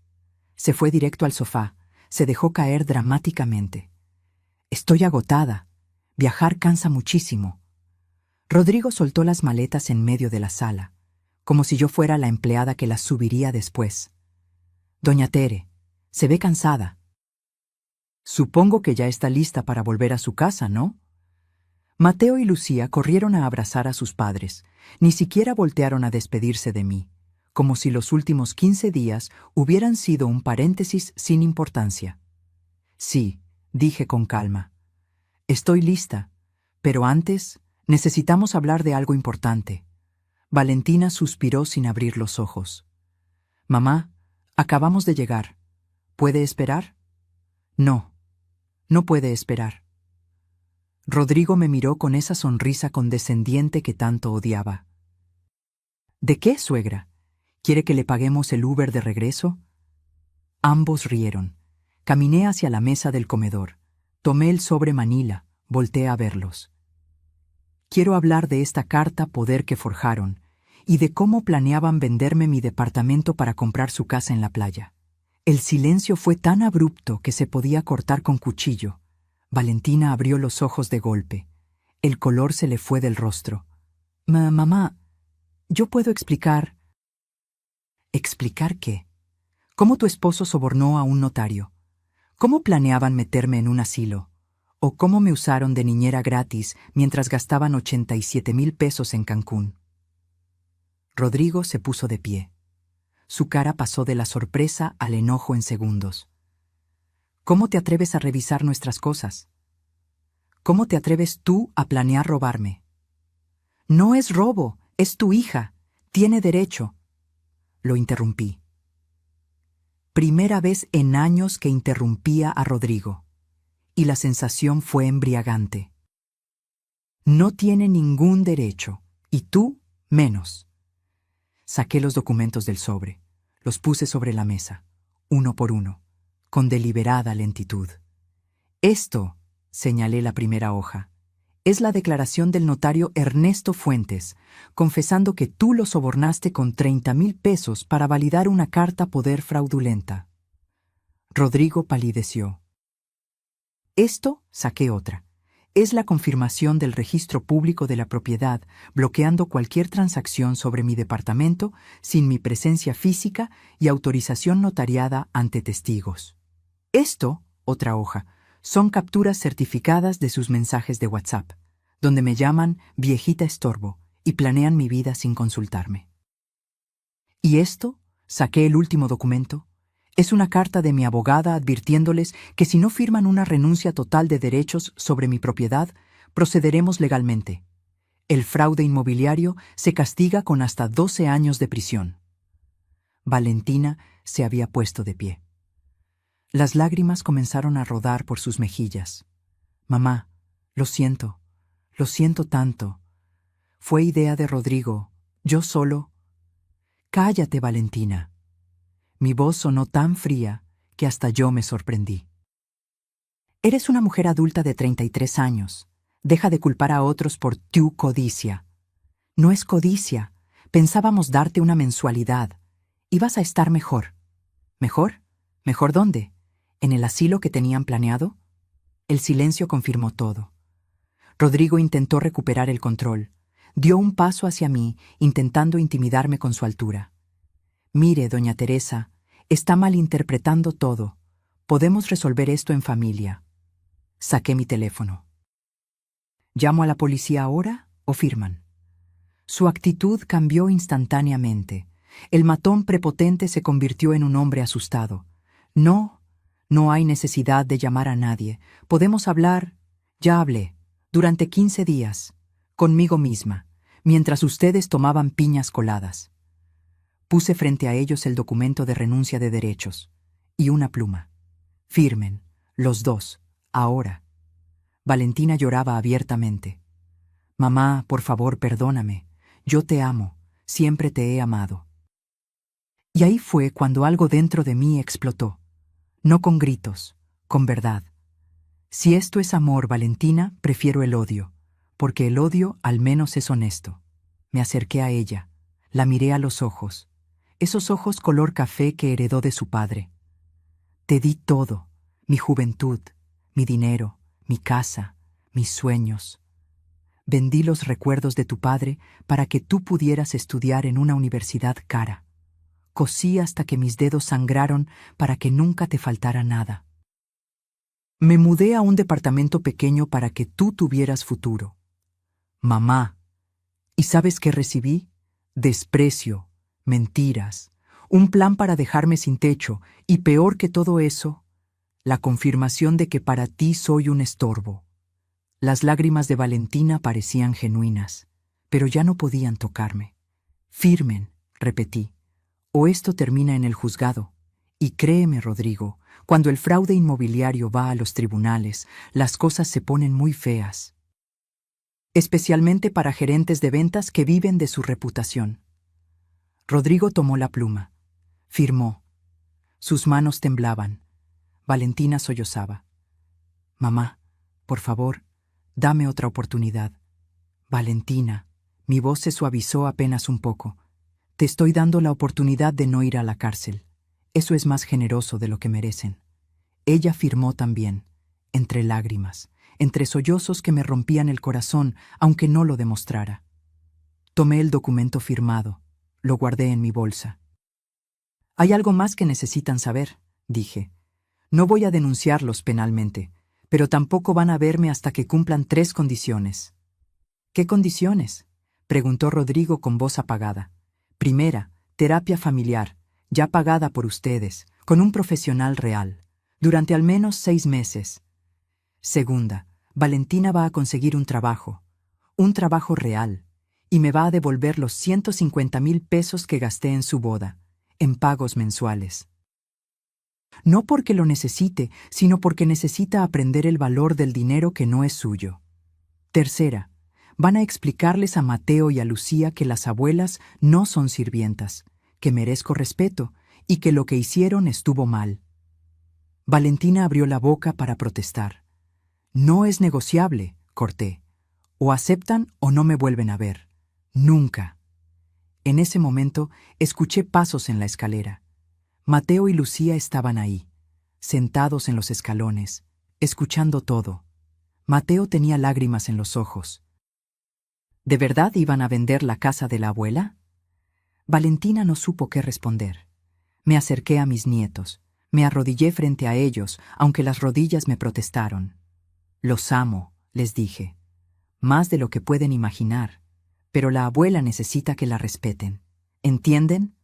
Se fue directo al sofá, se dejó caer dramáticamente. Estoy agotada. Viajar cansa muchísimo. Rodrigo soltó las maletas en medio de la sala, como si yo fuera la empleada que las subiría después. Doña Tere, se ve cansada. Supongo que ya está lista para volver a su casa, ¿no? Mateo y Lucía corrieron a abrazar a sus padres, ni siquiera voltearon a despedirse de mí, como si los últimos 15 días hubieran sido un paréntesis sin importancia. Sí, dije con calma. Estoy lista, pero antes necesitamos hablar de algo importante. Valentina suspiró sin abrir los ojos. Mamá, acabamos de llegar. ¿Puede esperar? No, no puede esperar. Rodrigo me miró con esa sonrisa condescendiente que tanto odiaba. ¿De qué, suegra? ¿Quiere que le paguemos el Uber de regreso? Ambos rieron. Caminé hacia la mesa del comedor. Tomé el sobre Manila, volteé a verlos. Quiero hablar de esta carta poder que forjaron y de cómo planeaban venderme mi departamento para comprar su casa en la playa. El silencio fue tan abrupto que se podía cortar con cuchillo. Valentina abrió los ojos de golpe. El color se le fue del rostro. Mamá, yo puedo explicar. ¿Explicar qué? ¿Cómo tu esposo sobornó a un notario? ¿Cómo planeaban meterme en un asilo? ¿O cómo me usaron de niñera gratis mientras gastaban 87,000 pesos en Cancún? Rodrigo se puso de pie. Su cara pasó de la sorpresa al enojo en segundos. ¿Cómo te atreves a revisar nuestras cosas? ¿Cómo te atreves tú a planear robarme? No es robo, es tu hija. Tiene derecho. Lo interrumpí. Primera vez en años que interrumpía a Rodrigo. Y la sensación fue embriagante. No tiene ningún derecho, y tú menos. Saqué los documentos del sobre, los puse sobre la mesa, uno por uno, con deliberada lentitud. Esto, señalé la primera hoja, es la declaración del notario Ernesto Fuentes, confesando que tú lo sobornaste con 30,000 pesos para validar una carta poder fraudulenta. Rodrigo palideció. Esto, saqué otra. Es la confirmación del registro público de la propiedad, bloqueando cualquier transacción sobre mi departamento sin mi presencia física y autorización notariada ante testigos. Esto, otra hoja, son capturas certificadas de sus mensajes de WhatsApp, donde me llaman viejita estorbo y planean mi vida sin consultarme. ¿Y esto? Saqué el último documento. Es una carta de mi abogada advirtiéndoles que si no firman una renuncia total de derechos sobre mi propiedad, procederemos legalmente. El fraude inmobiliario se castiga con hasta 12 años de prisión. Valentina se había puesto de pie. Las lágrimas comenzaron a rodar por sus mejillas. Mamá, lo siento tanto. Fue idea de Rodrigo, yo solo. Cállate, Valentina. Mi voz sonó tan fría que hasta yo me sorprendí. Eres una mujer adulta de 33 años. Deja de culpar a otros por tu codicia. No es codicia. Pensábamos darte una mensualidad. Ibas a estar mejor. ¿Mejor? ¿Mejor dónde? ¿En el asilo que tenían planeado? El silencio confirmó todo. Rodrigo intentó recuperar el control. Dio un paso hacia mí, intentando intimidarme con su altura. Mire, doña Teresa, está malinterpretando todo. Podemos resolver esto en familia. Saqué mi teléfono. ¿Llamo a la policía ahora o firman? Su actitud cambió instantáneamente. El matón prepotente se convirtió en un hombre asustado. No hay necesidad de llamar a nadie. Podemos hablar. Ya hablé. Durante 15 días. Conmigo misma, mientras ustedes tomaban piñas coladas. Puse frente a ellos el documento de renuncia de derechos y una pluma. Firmen, los dos, ahora. Valentina lloraba abiertamente. Mamá, por favor, perdóname. Yo te amo, siempre te he amado. Y ahí fue cuando algo dentro de mí explotó. No con gritos, con verdad. Si esto es amor, Valentina, prefiero el odio, porque el odio al menos es honesto. Me acerqué a ella, la miré a los ojos, esos ojos color café que heredó de su padre. Te di todo, mi juventud, mi dinero, mi casa, mis sueños. Vendí los recuerdos de tu padre para que tú pudieras estudiar en una universidad cara. Cosí hasta que mis dedos sangraron para que nunca te faltara nada. Me mudé a un departamento pequeño para que tú tuvieras futuro. Mamá. ¿Y sabes qué recibí? Desprecio, mentiras, un plan para dejarme sin techo y, peor que todo eso, la confirmación de que para ti soy un estorbo. Las lágrimas de Valentina parecían genuinas, pero ya no podían tocarme. Firmen, repetí, o esto termina en el juzgado. Y créeme, Rodrigo, cuando el fraude inmobiliario va a los tribunales, las cosas se ponen muy feas. Especialmente para gerentes de ventas que viven de su reputación. Rodrigo tomó la pluma. Firmó. Sus manos temblaban. Valentina sollozaba. Mamá, por favor, dame otra oportunidad. Valentina, mi voz se suavizó apenas un poco. Te estoy dando la oportunidad de no ir a la cárcel. Eso es más generoso de lo que merecen. Ella firmó también, entre lágrimas, entre sollozos que me rompían el corazón, aunque no lo demostrara. Tomé el documento firmado, lo guardé en mi bolsa. Hay algo más que necesitan saber, dije. No voy a denunciarlos penalmente, pero tampoco van a verme hasta que cumplan 3 condiciones. ¿Qué condiciones?, preguntó Rodrigo con voz apagada. Primera, terapia familiar, ya pagada por ustedes, con un profesional real, durante al menos 6 meses. Segunda, Valentina va a conseguir un trabajo real, y me va a devolver los 150,000 pesos que gasté en su boda, en pagos mensuales. No porque lo necesite, sino porque necesita aprender el valor del dinero que no es suyo. Tercera, van a explicarles a Mateo y a Lucía que las abuelas no son sirvientas, que merezco respeto y que lo que hicieron estuvo mal. Valentina abrió la boca para protestar. No es negociable, corté. O aceptan o no me vuelven a ver. Nunca. En ese momento escuché pasos en la escalera. Mateo y Lucía estaban ahí, sentados en los escalones, escuchando todo. Mateo tenía lágrimas en los ojos. ¿De verdad iban a vender la casa de la abuela? Valentina no supo qué responder. Me acerqué a mis nietos. Me arrodillé frente a ellos, aunque las rodillas me protestaron. Los amo, les dije. Más de lo que pueden imaginar. Pero la abuela necesita que la respeten. ¿Entienden?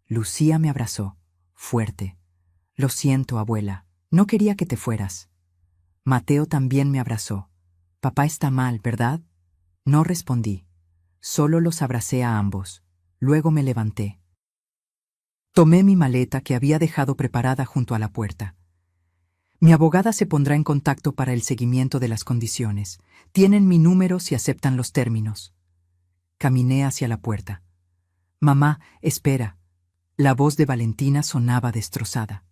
Lucía me abrazó, fuerte. Lo siento, abuela. No quería que te fueras. Mateo también me abrazó. Papá está mal, ¿verdad? No respondí. Solo los abracé a ambos. Luego me levanté. Tomé mi maleta que había dejado preparada junto a la puerta. Mi abogada se pondrá en contacto para el seguimiento de las condiciones. Tienen mi número si aceptan los términos. Caminé hacia la puerta. Mamá, espera. La voz de Valentina sonaba destrozada.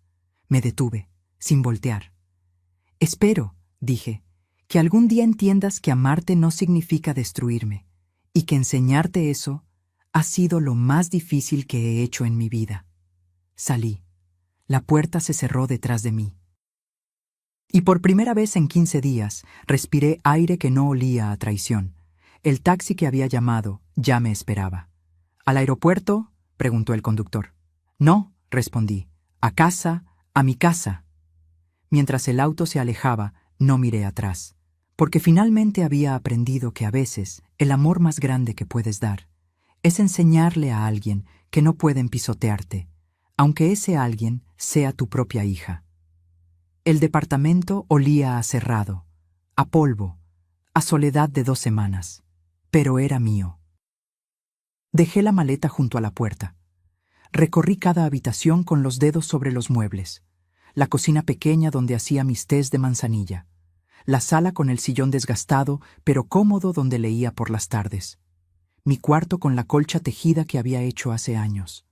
Me detuve, sin voltear. Espero, dije, que algún día entiendas que amarte no significa destruirme, y que enseñarte eso ha sido lo más difícil que he hecho en mi vida. Salí. La puerta se cerró detrás de mí. Y por primera vez en 15 días, respiré aire que no olía a traición. El taxi que había llamado ya me esperaba. ¿Al aeropuerto?, preguntó el conductor. No, respondí. A casa, a mi casa. Mientras el auto se alejaba, no miré atrás, porque finalmente había aprendido que a veces el amor más grande que puedes dar es enseñarle a alguien que no pueden pisotearte, aunque ese alguien sea tu propia hija. El departamento olía a cerrado, a polvo, a soledad de 2 semanas, pero era mío. Dejé la maleta junto a la puerta. Recorrí cada habitación con los dedos sobre los muebles. La cocina pequeña donde hacía mis tés de manzanilla. La sala con el sillón desgastado, pero cómodo donde leía por las tardes. Mi cuarto con la colcha tejida que había hecho hace años.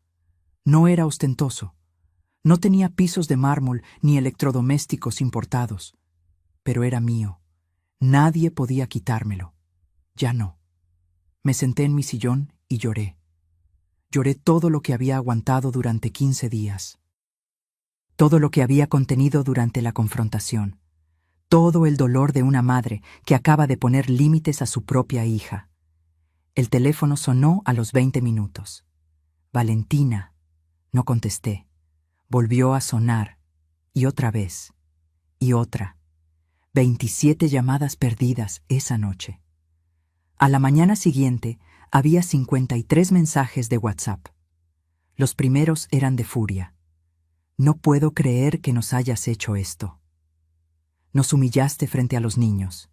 No era ostentoso. No tenía pisos de mármol ni electrodomésticos importados. Pero era mío. Nadie podía quitármelo. Ya no. Me senté en mi sillón y lloré. Lloré todo lo que había aguantado durante 15 días. Todo lo que había contenido durante la confrontación. Todo el dolor de una madre que acaba de poner límites a su propia hija. El teléfono sonó a los 20 minutos. Valentina. No contesté. Volvió a sonar. Y otra vez. Y otra. 27 llamadas perdidas esa noche. A la mañana siguiente había 53 mensajes de WhatsApp. Los primeros eran de furia. No puedo creer que nos hayas hecho esto. Nos humillaste frente a los niños.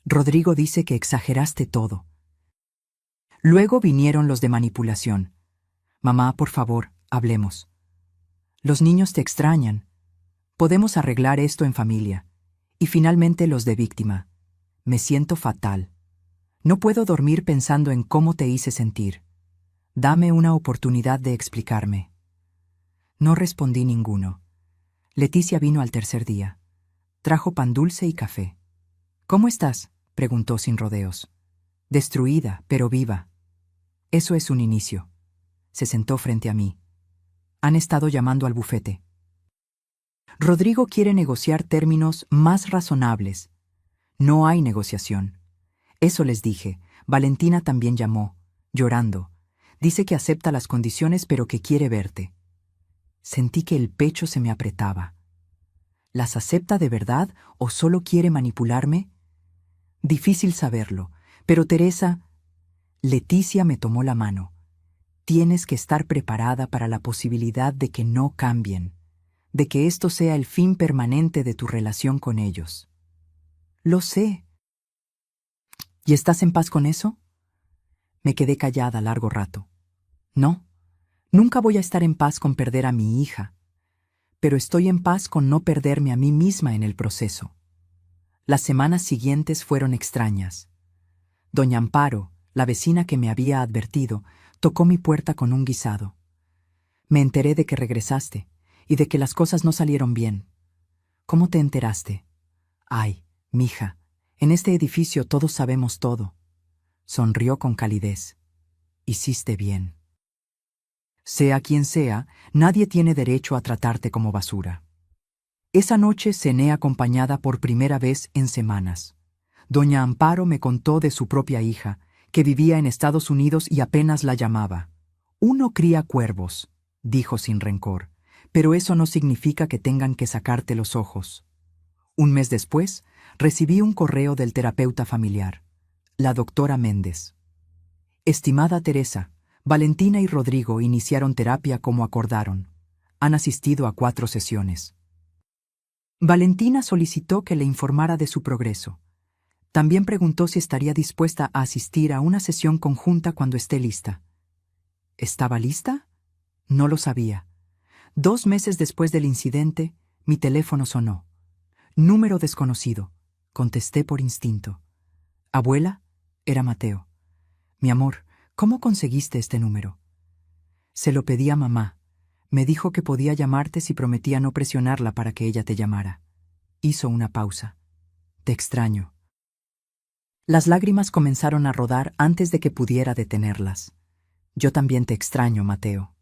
Rodrigo dice que exageraste todo. Luego vinieron los de manipulación. Mamá, por favor, hablemos. Los niños te extrañan. Podemos arreglar esto en familia. Y finalmente los de víctima. Me siento fatal. No puedo dormir pensando en cómo te hice sentir. Dame una oportunidad de explicarme. No respondí ninguno. Leticia vino al tercer día. Trajo pan dulce y café. ¿Cómo estás?, preguntó sin rodeos. Destruida, pero viva. Eso es un inicio. Se sentó frente a mí. Han estado llamando al bufete. Rodrigo quiere negociar términos más razonables. No hay negociación. Eso les dije. Valentina también llamó, llorando. Dice que acepta las condiciones pero que quiere verte. Sentí que el pecho se me apretaba. ¿Las acepta de verdad o solo quiere manipularme? Difícil saberlo, pero Teresa... Leticia me tomó la mano. Tienes que estar preparada para la posibilidad de que no cambien, de que esto sea el fin permanente de tu relación con ellos. Lo sé. ¿Y estás en paz con eso? Me quedé callada largo rato. No, nunca voy a estar en paz con perder a mi hija, pero estoy en paz con no perderme a mí misma en el proceso. Las semanas siguientes fueron extrañas. Doña Amparo, la vecina que me había advertido, tocó mi puerta con un guisado. Me enteré de que regresaste y de que las cosas no salieron bien. ¿Cómo te enteraste? Ay, mija, en este edificio todos sabemos todo. Sonrió con calidez. Hiciste bien. Sea quien sea, nadie tiene derecho a tratarte como basura. Esa noche cené acompañada por primera vez en semanas. Doña Amparo me contó de su propia hija, que vivía en Estados Unidos y apenas la llamaba. Uno cría cuervos, dijo sin rencor, pero eso no significa que tengan que sacarte los ojos. Un mes después, recibí un correo del terapeuta familiar, la doctora Méndez. Estimada Teresa, Valentina y Rodrigo iniciaron terapia como acordaron. Han asistido a 4 sesiones. Valentina solicitó que le informara de su progreso. También preguntó si estaría dispuesta a asistir a una sesión conjunta cuando esté lista. ¿Estaba lista? No lo sabía. 2 meses después del incidente, mi teléfono sonó. Número desconocido. Contesté por instinto. Abuela, era Mateo. Mi amor, ¿cómo conseguiste este número? Se lo pedí a mamá. Me dijo que podía llamarte si prometía no presionarla para que ella te llamara. Hizo una pausa. Te extraño. Las lágrimas comenzaron a rodar antes de que pudiera detenerlas. Yo también te extraño, Mateo.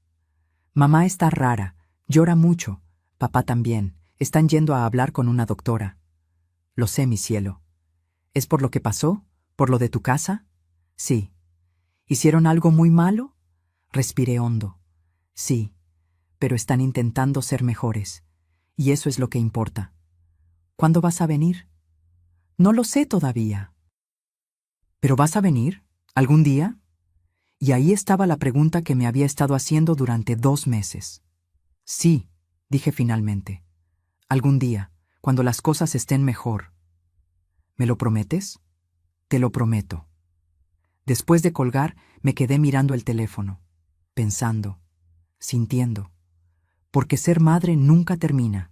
Mamá está rara, llora mucho. Papá también. Están yendo a hablar con una doctora. Lo sé, mi cielo. ¿Es por lo que pasó? ¿Por lo de tu casa? Sí. ¿Hicieron algo muy malo? Respiré hondo. Sí, pero están intentando ser mejores. Y eso es lo que importa. ¿Cuándo vas a venir? No lo sé todavía. ¿Pero vas a venir? ¿Algún día? Y ahí estaba la pregunta que me había estado haciendo durante 2 meses. Sí, dije finalmente. Algún día, cuando las cosas estén mejor. ¿Me lo prometes? Te lo prometo. Después de colgar, me quedé mirando el teléfono, pensando, sintiendo. Porque ser madre nunca termina.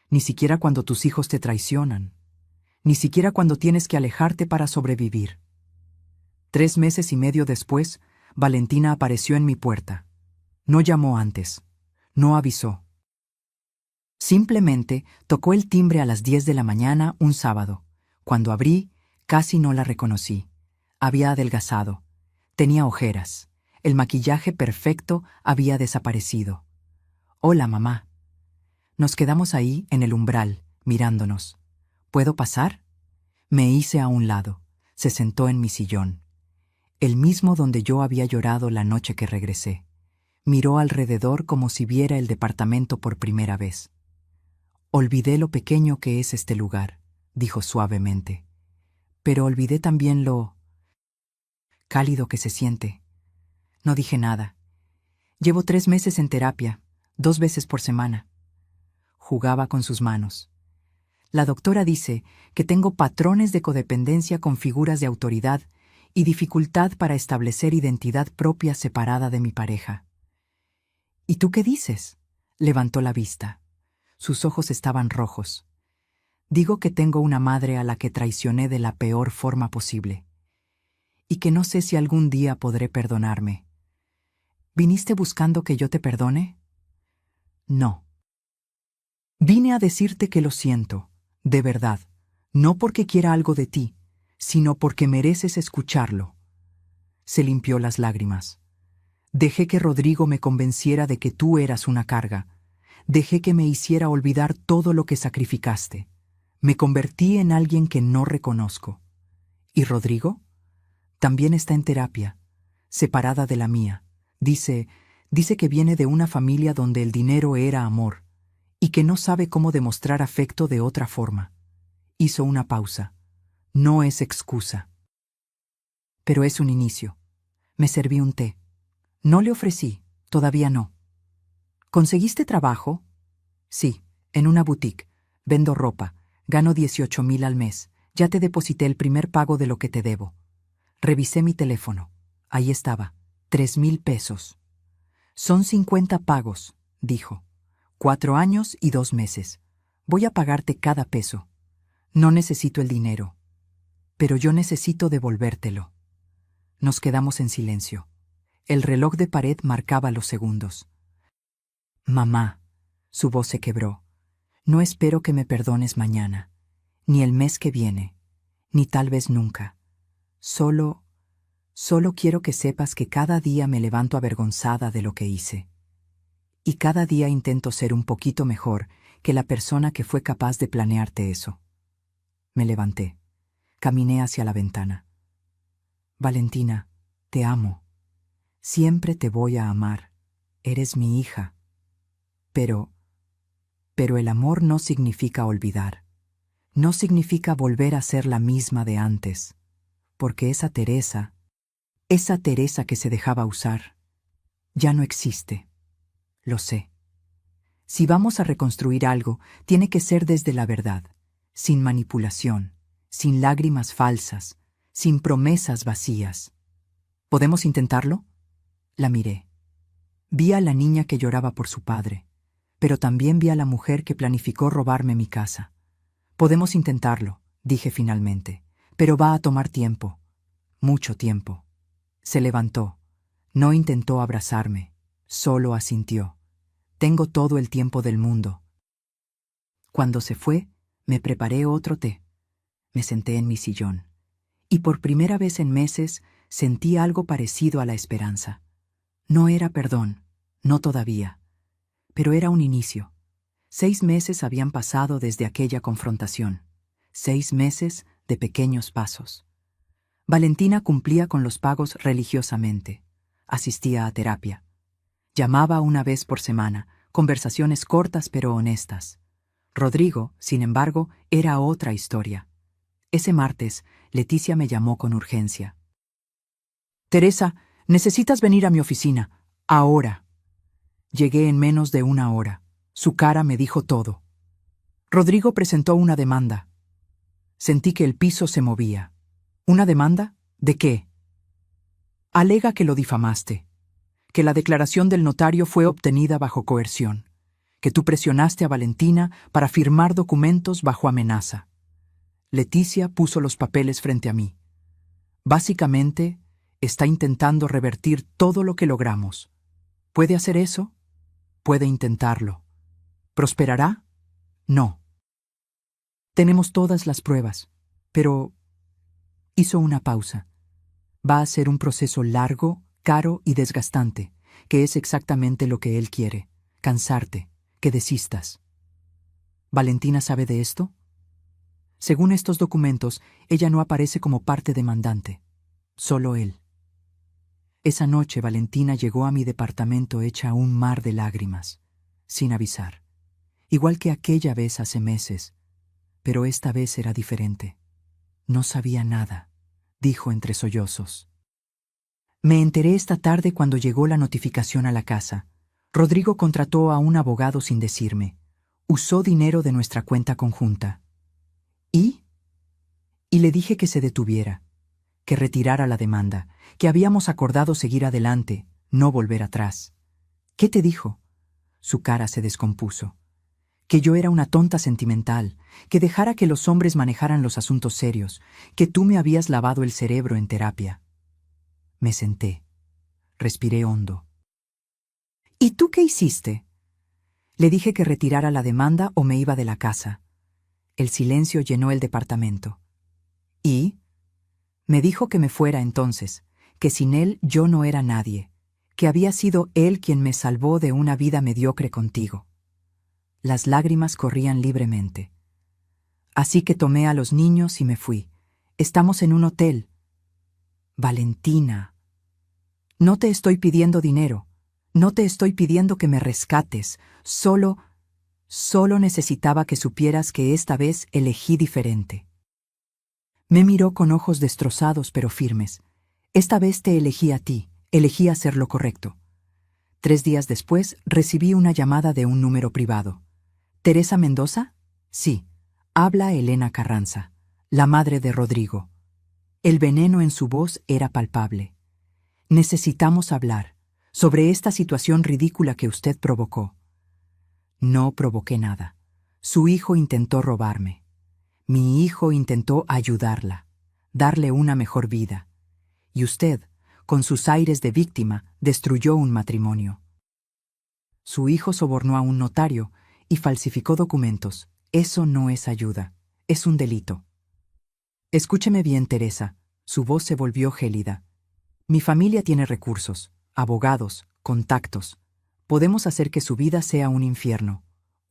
Ni siquiera cuando tus hijos te traicionan. Ni siquiera cuando tienes que alejarte para sobrevivir. 3 meses y medio después, Valentina apareció en mi puerta. No llamó antes. No avisó. Simplemente tocó el timbre a las 10 de la mañana un sábado. Cuando abrí, casi no la reconocí. Había adelgazado. Tenía ojeras. El maquillaje perfecto había desaparecido. Hola, mamá. Nos quedamos ahí, en el umbral, mirándonos. ¿Puedo pasar? Me hice a un lado. Se sentó en mi sillón. El mismo donde yo había llorado la noche que regresé. Miró alrededor como si viera el departamento por primera vez. Olvidé lo pequeño que es este lugar, dijo suavemente. Pero olvidé también lo cálido que se siente. No dije nada. Llevo 3 meses en terapia, 2 veces por semana. Jugaba con sus manos. La doctora dice que tengo patrones de codependencia con figuras de autoridad y dificultad para establecer identidad propia separada de mi pareja. ¿Y tú qué dices? Levantó la vista. Sus ojos estaban rojos. Digo que tengo una madre a la que traicioné de la peor forma posible. Y que no sé si algún día podré perdonarme. ¿Viniste buscando que yo te perdone? No. Vine a decirte que lo siento, de verdad, no porque quiera algo de ti, sino porque mereces escucharlo. Se limpió las lágrimas. Dejé que Rodrigo me convenciera de que tú eras una carga. Dejé que me hiciera olvidar todo lo que sacrificaste. Me convertí en alguien que no reconozco. ¿Y Rodrigo? También está en terapia, separada de la mía. Dice que viene de una familia donde el dinero era amor y que no sabe cómo demostrar afecto de otra forma. Hizo una pausa. No es excusa. Pero es un inicio. Me serví un té. No le ofrecí, todavía no. ¿Conseguiste trabajo? Sí, en una boutique. Vendo ropa. Gano 18,000 al mes. Ya te deposité el primer pago de lo que te debo. Revisé mi teléfono. Ahí estaba. 3,000 pesos. Son 50 pagos, dijo. 4 años y 2 meses. Voy a pagarte cada peso. No necesito el dinero. Pero yo necesito devolvértelo. Nos quedamos en silencio. El reloj de pared marcaba los segundos. Mamá, su voz se quebró. No espero que me perdones mañana, ni el mes que viene, ni tal vez nunca. Solo quiero que sepas que cada día me levanto avergonzada de lo que hice. Y cada día intento ser un poquito mejor, que la persona que fue capaz de planearte eso. Me levanté. Caminé hacia la ventana. Valentina, te amo. Siempre te voy a amar. Eres mi hija. Pero el amor no significa olvidar. No significa volver a ser la misma de antes. Porque esa Teresa que se dejaba usar, ya no existe. Lo sé. Si vamos a reconstruir algo, tiene que ser desde la verdad, sin manipulación, sin lágrimas falsas, sin promesas vacías. ¿Podemos intentarlo? La miré. Vi a la niña que lloraba por su padre, pero también vi a la mujer que planificó robarme mi casa. Podemos intentarlo, dije finalmente, pero va a tomar tiempo, mucho tiempo. Se levantó. No intentó abrazarme, solo asintió. Tengo todo el tiempo del mundo. Cuando se fue, me preparé otro té. Me senté en mi sillón. Y por primera vez en meses sentí algo parecido a la esperanza. No era perdón, no todavía. Pero era un inicio. 6 meses habían pasado desde aquella confrontación. 6 meses de pequeños pasos. Valentina cumplía con los pagos religiosamente. Asistía a terapia. Llamaba una vez por semana, conversaciones cortas pero honestas. Rodrigo, sin embargo, era otra historia. Ese martes, Leticia me llamó con urgencia. «Teresa, necesitas venir a mi oficina. Ahora». Llegué en menos de 1 hora. Su cara me dijo todo. Rodrigo presentó una demanda. Sentí que el piso se movía. ¿Una demanda? ¿De qué? Alega que lo difamaste, que la declaración del notario fue obtenida bajo coerción, que tú presionaste a Valentina para firmar documentos bajo amenaza. Leticia puso los papeles frente a mí. Básicamente, está intentando revertir todo lo que logramos. ¿Puede hacer eso? Puede intentarlo. ¿Prosperará? No. Tenemos todas las pruebas, pero... Hizo una pausa. Va a ser un proceso largo, caro y desgastante, que es exactamente lo que él quiere. Cansarte, que desistas. ¿Valentina sabe de esto? Según estos documentos, ella no aparece como parte demandante. Solo él. Esa noche Valentina llegó a mi departamento hecha un mar de lágrimas, sin avisar. Igual que aquella vez hace meses, pero esta vez era diferente. No sabía nada, dijo entre sollozos. Me enteré esta tarde cuando llegó la notificación a la casa. Rodrigo contrató a un abogado sin decirme. Usó dinero de nuestra cuenta conjunta. ¿Y? Y le dije que se detuviera, que retirara la demanda, que habíamos acordado seguir adelante, no volver atrás. ¿Qué te dijo? Su cara se descompuso. Que yo era una tonta sentimental, que dejara que los hombres manejaran los asuntos serios, que tú me habías lavado el cerebro en terapia. Me senté. Respiré hondo. ¿Y tú qué hiciste? Le dije que retirara la demanda o me iba de la casa. El silencio llenó el departamento. ¿Y? Me dijo que me fuera entonces, que sin él yo no era nadie, que había sido él quien me salvó de una vida mediocre contigo. Las lágrimas corrían libremente. Así que tomé a los niños y me fui. Estamos en un hotel. Valentina, no te estoy pidiendo dinero. No te estoy pidiendo que me rescates. Solo necesitaba que supieras que esta vez elegí diferente. Me miró con ojos destrozados pero firmes. Esta vez te elegí a ti. Elegí hacer lo correcto. 3 días después recibí una llamada de un número privado. ¿Teresa Mendoza? Sí. Habla Elena Carranza, la madre de Rodrigo. El veneno en su voz era palpable. Necesitamos hablar sobre esta situación ridícula que usted provocó. No provoqué nada. Su hijo intentó robarme. Mi hijo intentó ayudarla, darle una mejor vida. Y usted, con sus aires de víctima, destruyó un matrimonio. Su hijo sobornó a un notario y falsificó documentos. Eso no es ayuda, es un delito. Escúcheme bien, Teresa. Su voz se volvió gélida. Mi familia tiene recursos, abogados, contactos. Podemos hacer que su vida sea un infierno.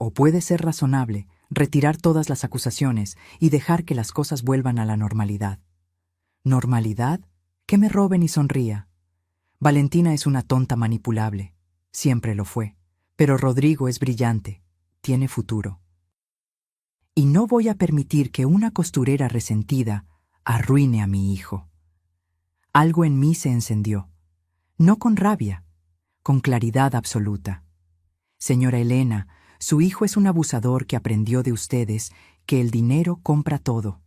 O puede ser razonable, retirar todas las acusaciones y dejar que las cosas vuelvan a la normalidad. ¿Normalidad? Que me roben y sonría. Valentina es una tonta manipulable. Siempre lo fue. Pero Rodrigo es brillante. Tiene futuro. Y no voy a permitir que una costurera resentida arruine a mi hijo. Algo en mí se encendió. No con rabia, con claridad absoluta. Señora Elena, su hijo es un abusador que aprendió de ustedes que el dinero compra todo,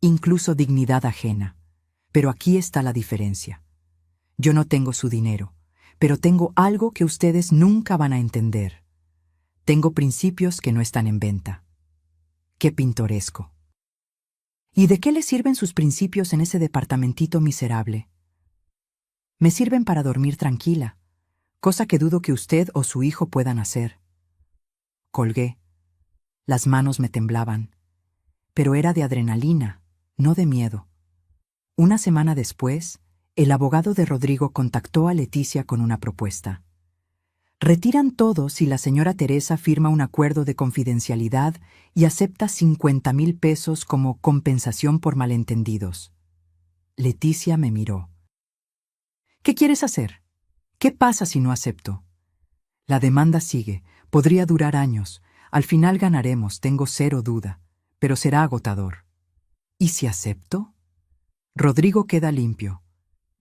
incluso dignidad ajena. Pero aquí está la diferencia. Yo no tengo su dinero, pero tengo algo que ustedes nunca van a entender. Tengo principios que no están en venta. ¡Qué pintoresco! ¿Y de qué le sirven sus principios en ese departamentito miserable? Me sirven para dormir tranquila, cosa que dudo que usted o su hijo puedan hacer. Colgué. Las manos me temblaban, pero era de adrenalina, no de miedo. Una semana después, el abogado de Rodrigo contactó a Leticia con una propuesta. Retiran todo si la señora Teresa firma un acuerdo de confidencialidad y acepta 50,000 pesos como compensación por malentendidos. Leticia me miró. ¿Qué quieres hacer? ¿Qué pasa si no acepto? La demanda sigue, podría durar años. Al final ganaremos, tengo cero duda, pero será agotador. ¿Y si acepto? Rodrigo queda limpio.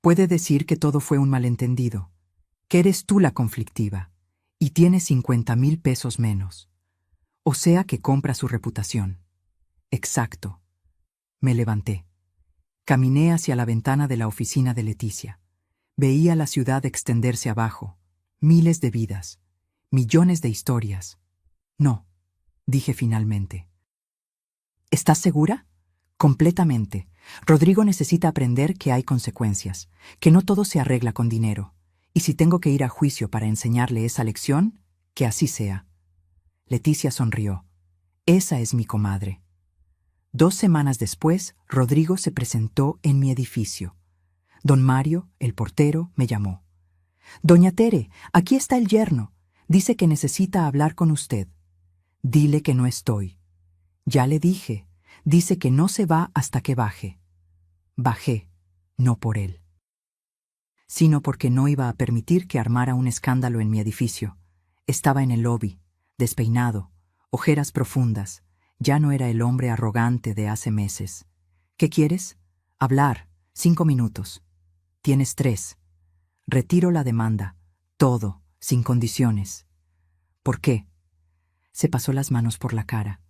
Puede decir que todo fue un malentendido, que eres tú la conflictiva, y tiene 50,000 pesos menos. O sea que compra su reputación. Exacto. Me levanté. Caminé hacia la ventana de la oficina de Leticia. Veía la ciudad extenderse abajo, miles de vidas, millones de historias. No, dije finalmente. ¿Estás segura? Completamente. Rodrigo necesita aprender que hay consecuencias, que no todo se arregla con dinero. Y si tengo que ir a juicio para enseñarle esa lección, que así sea. Leticia sonrió. Esa es mi comadre. 2 semanas después, Rodrigo se presentó en mi edificio. Don Mario, el portero, me llamó. Doña Tere, aquí está el yerno. Dice que necesita hablar con usted. Dile que no estoy. Ya le dije. Dice que no se va hasta que baje. Bajé, no por él, sino porque no iba a permitir que armara un escándalo en mi edificio. Estaba en el lobby, despeinado, ojeras profundas. Ya no era el hombre arrogante de hace meses. ¿Qué quieres? Hablar. 5 minutos. Tienes 3. Retiro la demanda. Todo, sin condiciones. ¿Por qué? Se pasó las manos por la cara.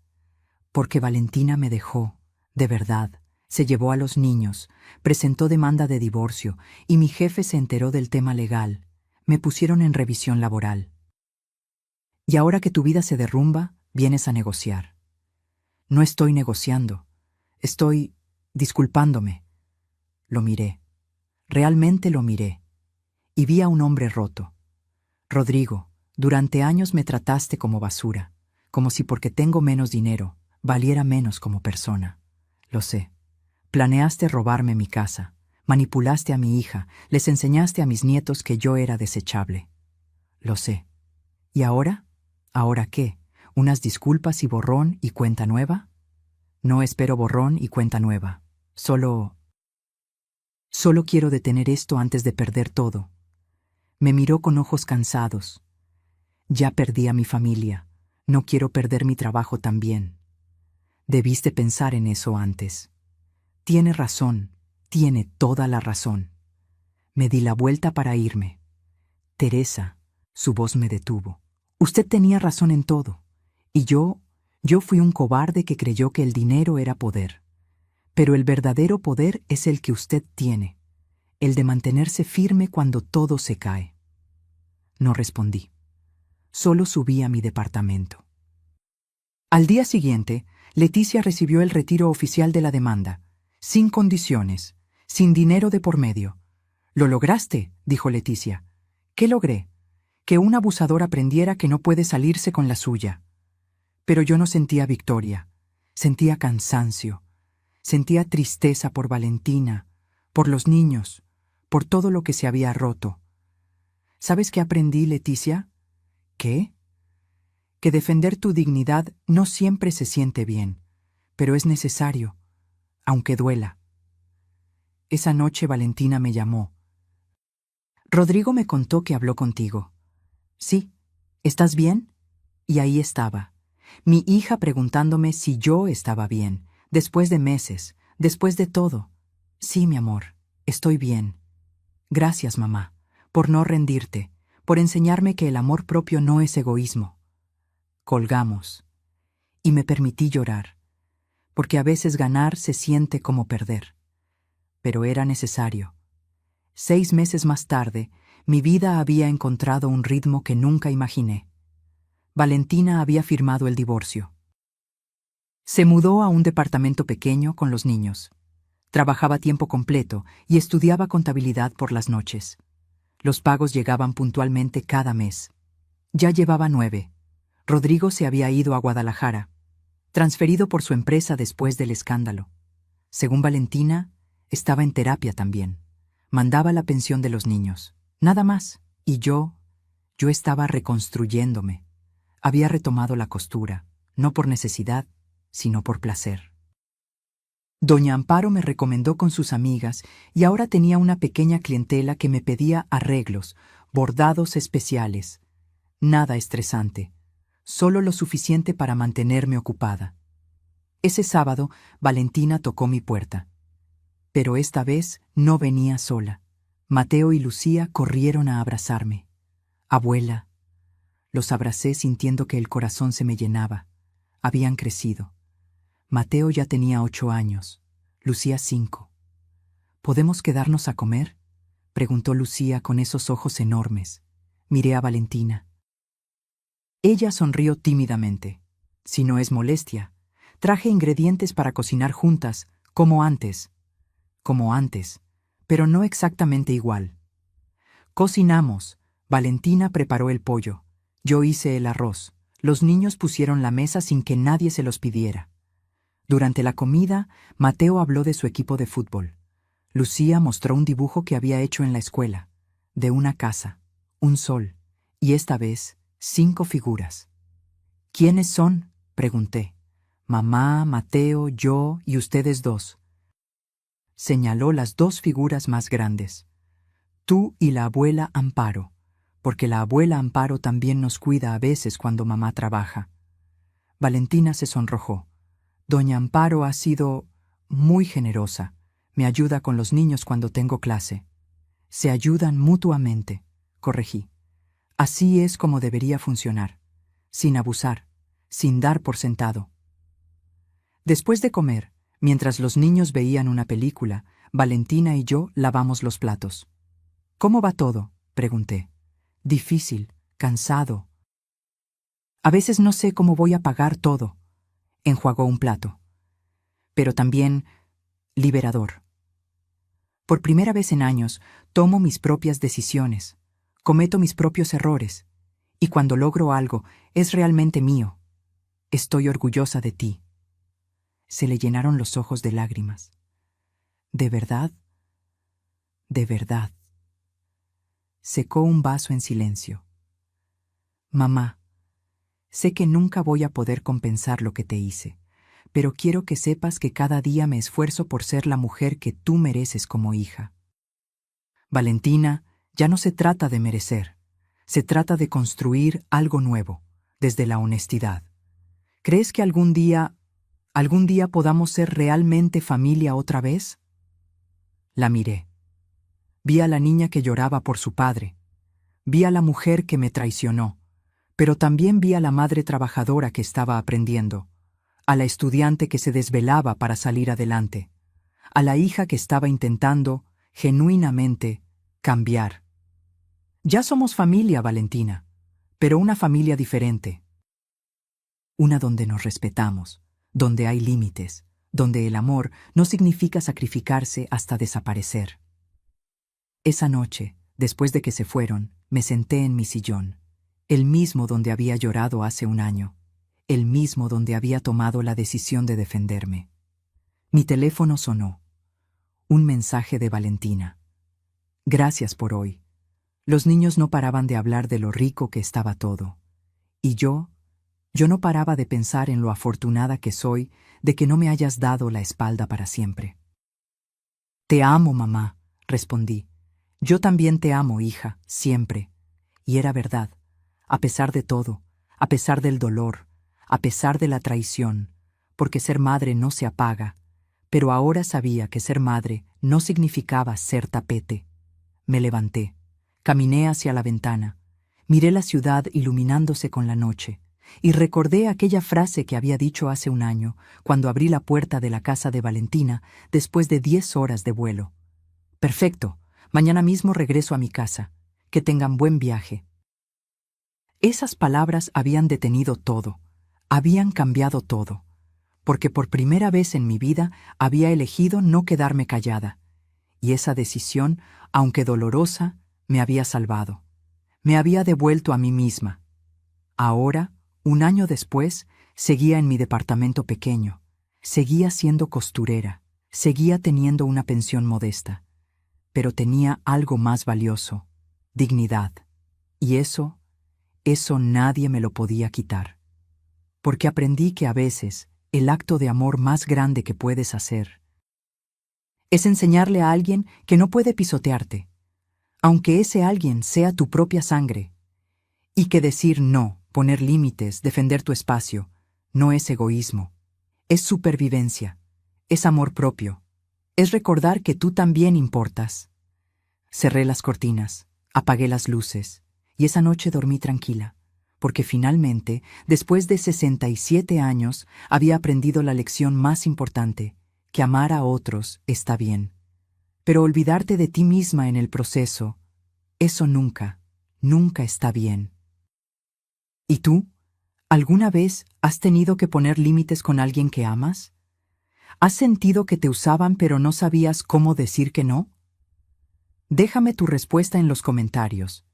Porque Valentina me dejó, de verdad. Se llevó a los niños, presentó demanda de divorcio y mi jefe se enteró del tema legal. Me pusieron en revisión laboral. Y ahora que tu vida se derrumba, vienes a negociar. No estoy negociando. Estoy disculpándome. Lo miré. Realmente lo miré. Y vi a un hombre roto. Rodrigo, durante años me trataste como basura, como si porque tengo menos dinero, valiera menos como persona. Lo sé. Planeaste robarme mi casa, manipulaste a mi hija, les enseñaste a mis nietos que yo era desechable. Lo sé. ¿Y ahora? ¿Ahora qué? ¿Unas disculpas y borrón y cuenta nueva? No espero borrón y cuenta nueva. Solo quiero detener esto antes de perder todo. Me miró con ojos cansados. Ya perdí a mi familia. No quiero perder mi trabajo también. Debiste pensar en eso antes. Tiene razón, tiene toda la razón. Me di la vuelta para irme. Teresa, su voz me detuvo. Usted tenía razón en todo. Y yo fui un cobarde que creyó que el dinero era poder. Pero el verdadero poder es el que usted tiene, el de mantenerse firme cuando todo se cae. No respondí. Solo subí a mi departamento. Al día siguiente, Leticia recibió el retiro oficial de la demanda, sin condiciones, sin dinero de por medio. «Lo lograste», dijo Leticia. «¿Qué logré? Que un abusador aprendiera que no puede salirse con la suya». Pero yo no sentía victoria, sentía cansancio, sentía tristeza por Valentina, por los niños, por todo lo que se había roto. ¿Sabes qué aprendí, Leticia? ¿Qué? que defender tu dignidad no siempre se siente bien, pero es necesario, aunque duela. Esa noche Valentina me llamó. Rodrigo me contó que habló contigo. Sí, ¿estás bien? Y ahí estaba, mi hija preguntándome si yo estaba bien, después de meses, después de todo. Sí, mi amor, estoy bien. Gracias, mamá, por no rendirte, por enseñarme que el amor propio no es egoísmo. Colgamos. Y me permití llorar, porque a veces ganar se siente como perder. Pero era necesario. 6 meses más tarde, mi vida había encontrado un ritmo que nunca imaginé. Valentina había firmado el divorcio. Se mudó a un departamento pequeño con los niños. Trabajaba a tiempo completo y estudiaba contabilidad por las noches. Los pagos llegaban puntualmente cada mes. Ya llevaba 9. Rodrigo se había ido a Guadalajara, transferido por su empresa después del escándalo. Según Valentina, estaba en terapia también. Mandaba la pensión de los niños. Nada más. Y yo estaba reconstruyéndome. Había retomado la costura, no por necesidad, sino por placer. Doña Amparo me recomendó con sus amigas y ahora tenía una pequeña clientela que me pedía arreglos, bordados especiales. Nada estresante, solo lo suficiente para mantenerme ocupada. Ese sábado, Valentina tocó mi puerta. Pero esta vez no venía sola. Mateo y Lucía corrieron a abrazarme. Abuela. Los abracé sintiendo que el corazón se me llenaba. Habían crecido. Mateo ya tenía 8 años, Lucía 5. ¿Podemos quedarnos a comer?, preguntó Lucía con esos ojos enormes. Miré a Valentina. Ella sonrió tímidamente. Si no es molestia, traje ingredientes para cocinar juntas, como antes, pero no exactamente igual. Cocinamos. Valentina preparó el pollo. Yo hice el arroz. Los niños pusieron la mesa sin que nadie se los pidiera. Durante la comida, Mateo habló de su equipo de fútbol. Lucía mostró un dibujo que había hecho en la escuela, de una casa, un sol, y esta vez 5 figuras. ¿Quiénes son?, pregunté. Mamá, Mateo, yo y ustedes 2. Señaló las 2 figuras más grandes. Tú y la abuela Amparo, porque la abuela Amparo también nos cuida a veces cuando mamá trabaja. Valentina se sonrojó. Doña Amparo ha sido muy generosa. Me ayuda con los niños cuando tengo clase. Se ayudan mutuamente, corregí. Así es como debería funcionar, sin abusar, sin dar por sentado. Después de comer, mientras los niños veían una película, Valentina y yo lavamos los platos. ¿Cómo va todo?, pregunté. Difícil, cansado. A veces no sé cómo voy a pagar todo. Enjuagó un plato. Pero también liberador. Por primera vez en años, tomo mis propias decisiones, cometo mis propios errores, y cuando logro algo, es realmente mío. Estoy orgullosa de ti. Se le llenaron los ojos de lágrimas. ¿De verdad? De verdad. Secó un vaso en silencio. Mamá, sé que nunca voy a poder compensar lo que te hice, pero quiero que sepas que cada día me esfuerzo por ser la mujer que tú mereces como hija. Valentina, ya no se trata de merecer, se trata de construir algo nuevo, desde la honestidad. ¿Crees que algún día podamos ser realmente familia otra vez? La miré. Vi a la niña que lloraba por su padre. Vi a la mujer que me traicionó, pero también vi a la madre trabajadora que estaba aprendiendo, a la estudiante que se desvelaba para salir adelante, a la hija que estaba intentando, genuinamente, cambiar. Ya somos familia, Valentina, pero una familia diferente. Una donde nos respetamos, donde hay límites, donde el amor no significa sacrificarse hasta desaparecer. Esa noche, después de que se fueron, me senté en mi sillón, el mismo donde había llorado hace un año, el mismo donde había tomado la decisión de defenderme. Mi teléfono sonó. Un mensaje de Valentina. Gracias por hoy. Los niños no paraban de hablar de lo rico que estaba todo. Y yo Yo no paraba de pensar en lo afortunada que soy de que no me hayas dado la espalda para siempre. Te amo, mamá, respondí. Yo también te amo, hija, siempre. Y era verdad, a pesar de todo, a pesar del dolor, a pesar de la traición, porque ser madre no se apaga, pero ahora sabía que ser madre no significaba ser tapete. Me levanté, caminé hacia la ventana, miré la ciudad iluminándose con la noche, y recordé aquella frase que había dicho hace un año, cuando abrí la puerta de la casa de Valentina después de 10 horas de vuelo. Perfecto, mañana mismo regreso a mi casa. Que tengan buen viaje. Esas palabras habían detenido todo, habían cambiado todo, porque por primera vez en mi vida había elegido no quedarme callada, y esa decisión, aunque dolorosa, me había salvado. Me había devuelto a mí misma. Ahora, un año después, seguía en mi departamento pequeño, seguía siendo costurera, seguía teniendo una pensión modesta, pero tenía algo más valioso: dignidad. Y eso nadie me lo podía quitar. Porque aprendí que a veces el acto de amor más grande que puedes hacer es enseñarle a alguien que no puede pisotearte, aunque ese alguien sea tu propia sangre, y que decir no, poner límites, defender tu espacio, no es egoísmo, es supervivencia, es amor propio, es recordar que tú también importas. Cerré las cortinas, apagué las luces, y esa noche dormí tranquila, porque finalmente, después de 67 años, había aprendido la lección más importante: que amar a otros está bien. Pero olvidarte de ti misma en el proceso, eso nunca, nunca está bien. ¿Y tú? ¿Alguna vez has tenido que poner límites con alguien que amas? ¿Has sentido que te usaban pero no sabías cómo decir que no? Déjame tu respuesta en los comentarios.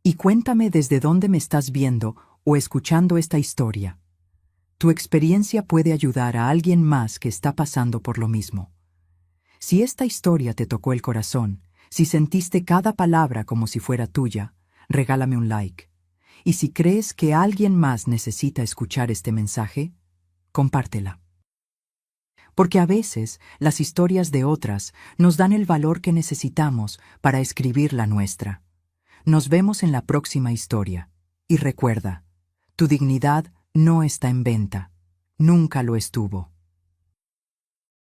Y cuéntame desde dónde me estás viendo o escuchando esta historia. Tu experiencia puede ayudar a alguien más que está pasando por lo mismo. Si esta historia te tocó el corazón, si sentiste cada palabra como si fuera tuya, regálame un like. Y si crees que alguien más necesita escuchar este mensaje, compártela. Porque a veces las historias de otras nos dan el valor que necesitamos para escribir la nuestra. Nos vemos en la próxima historia. Y recuerda, tu dignidad no está en venta. Nunca lo estuvo.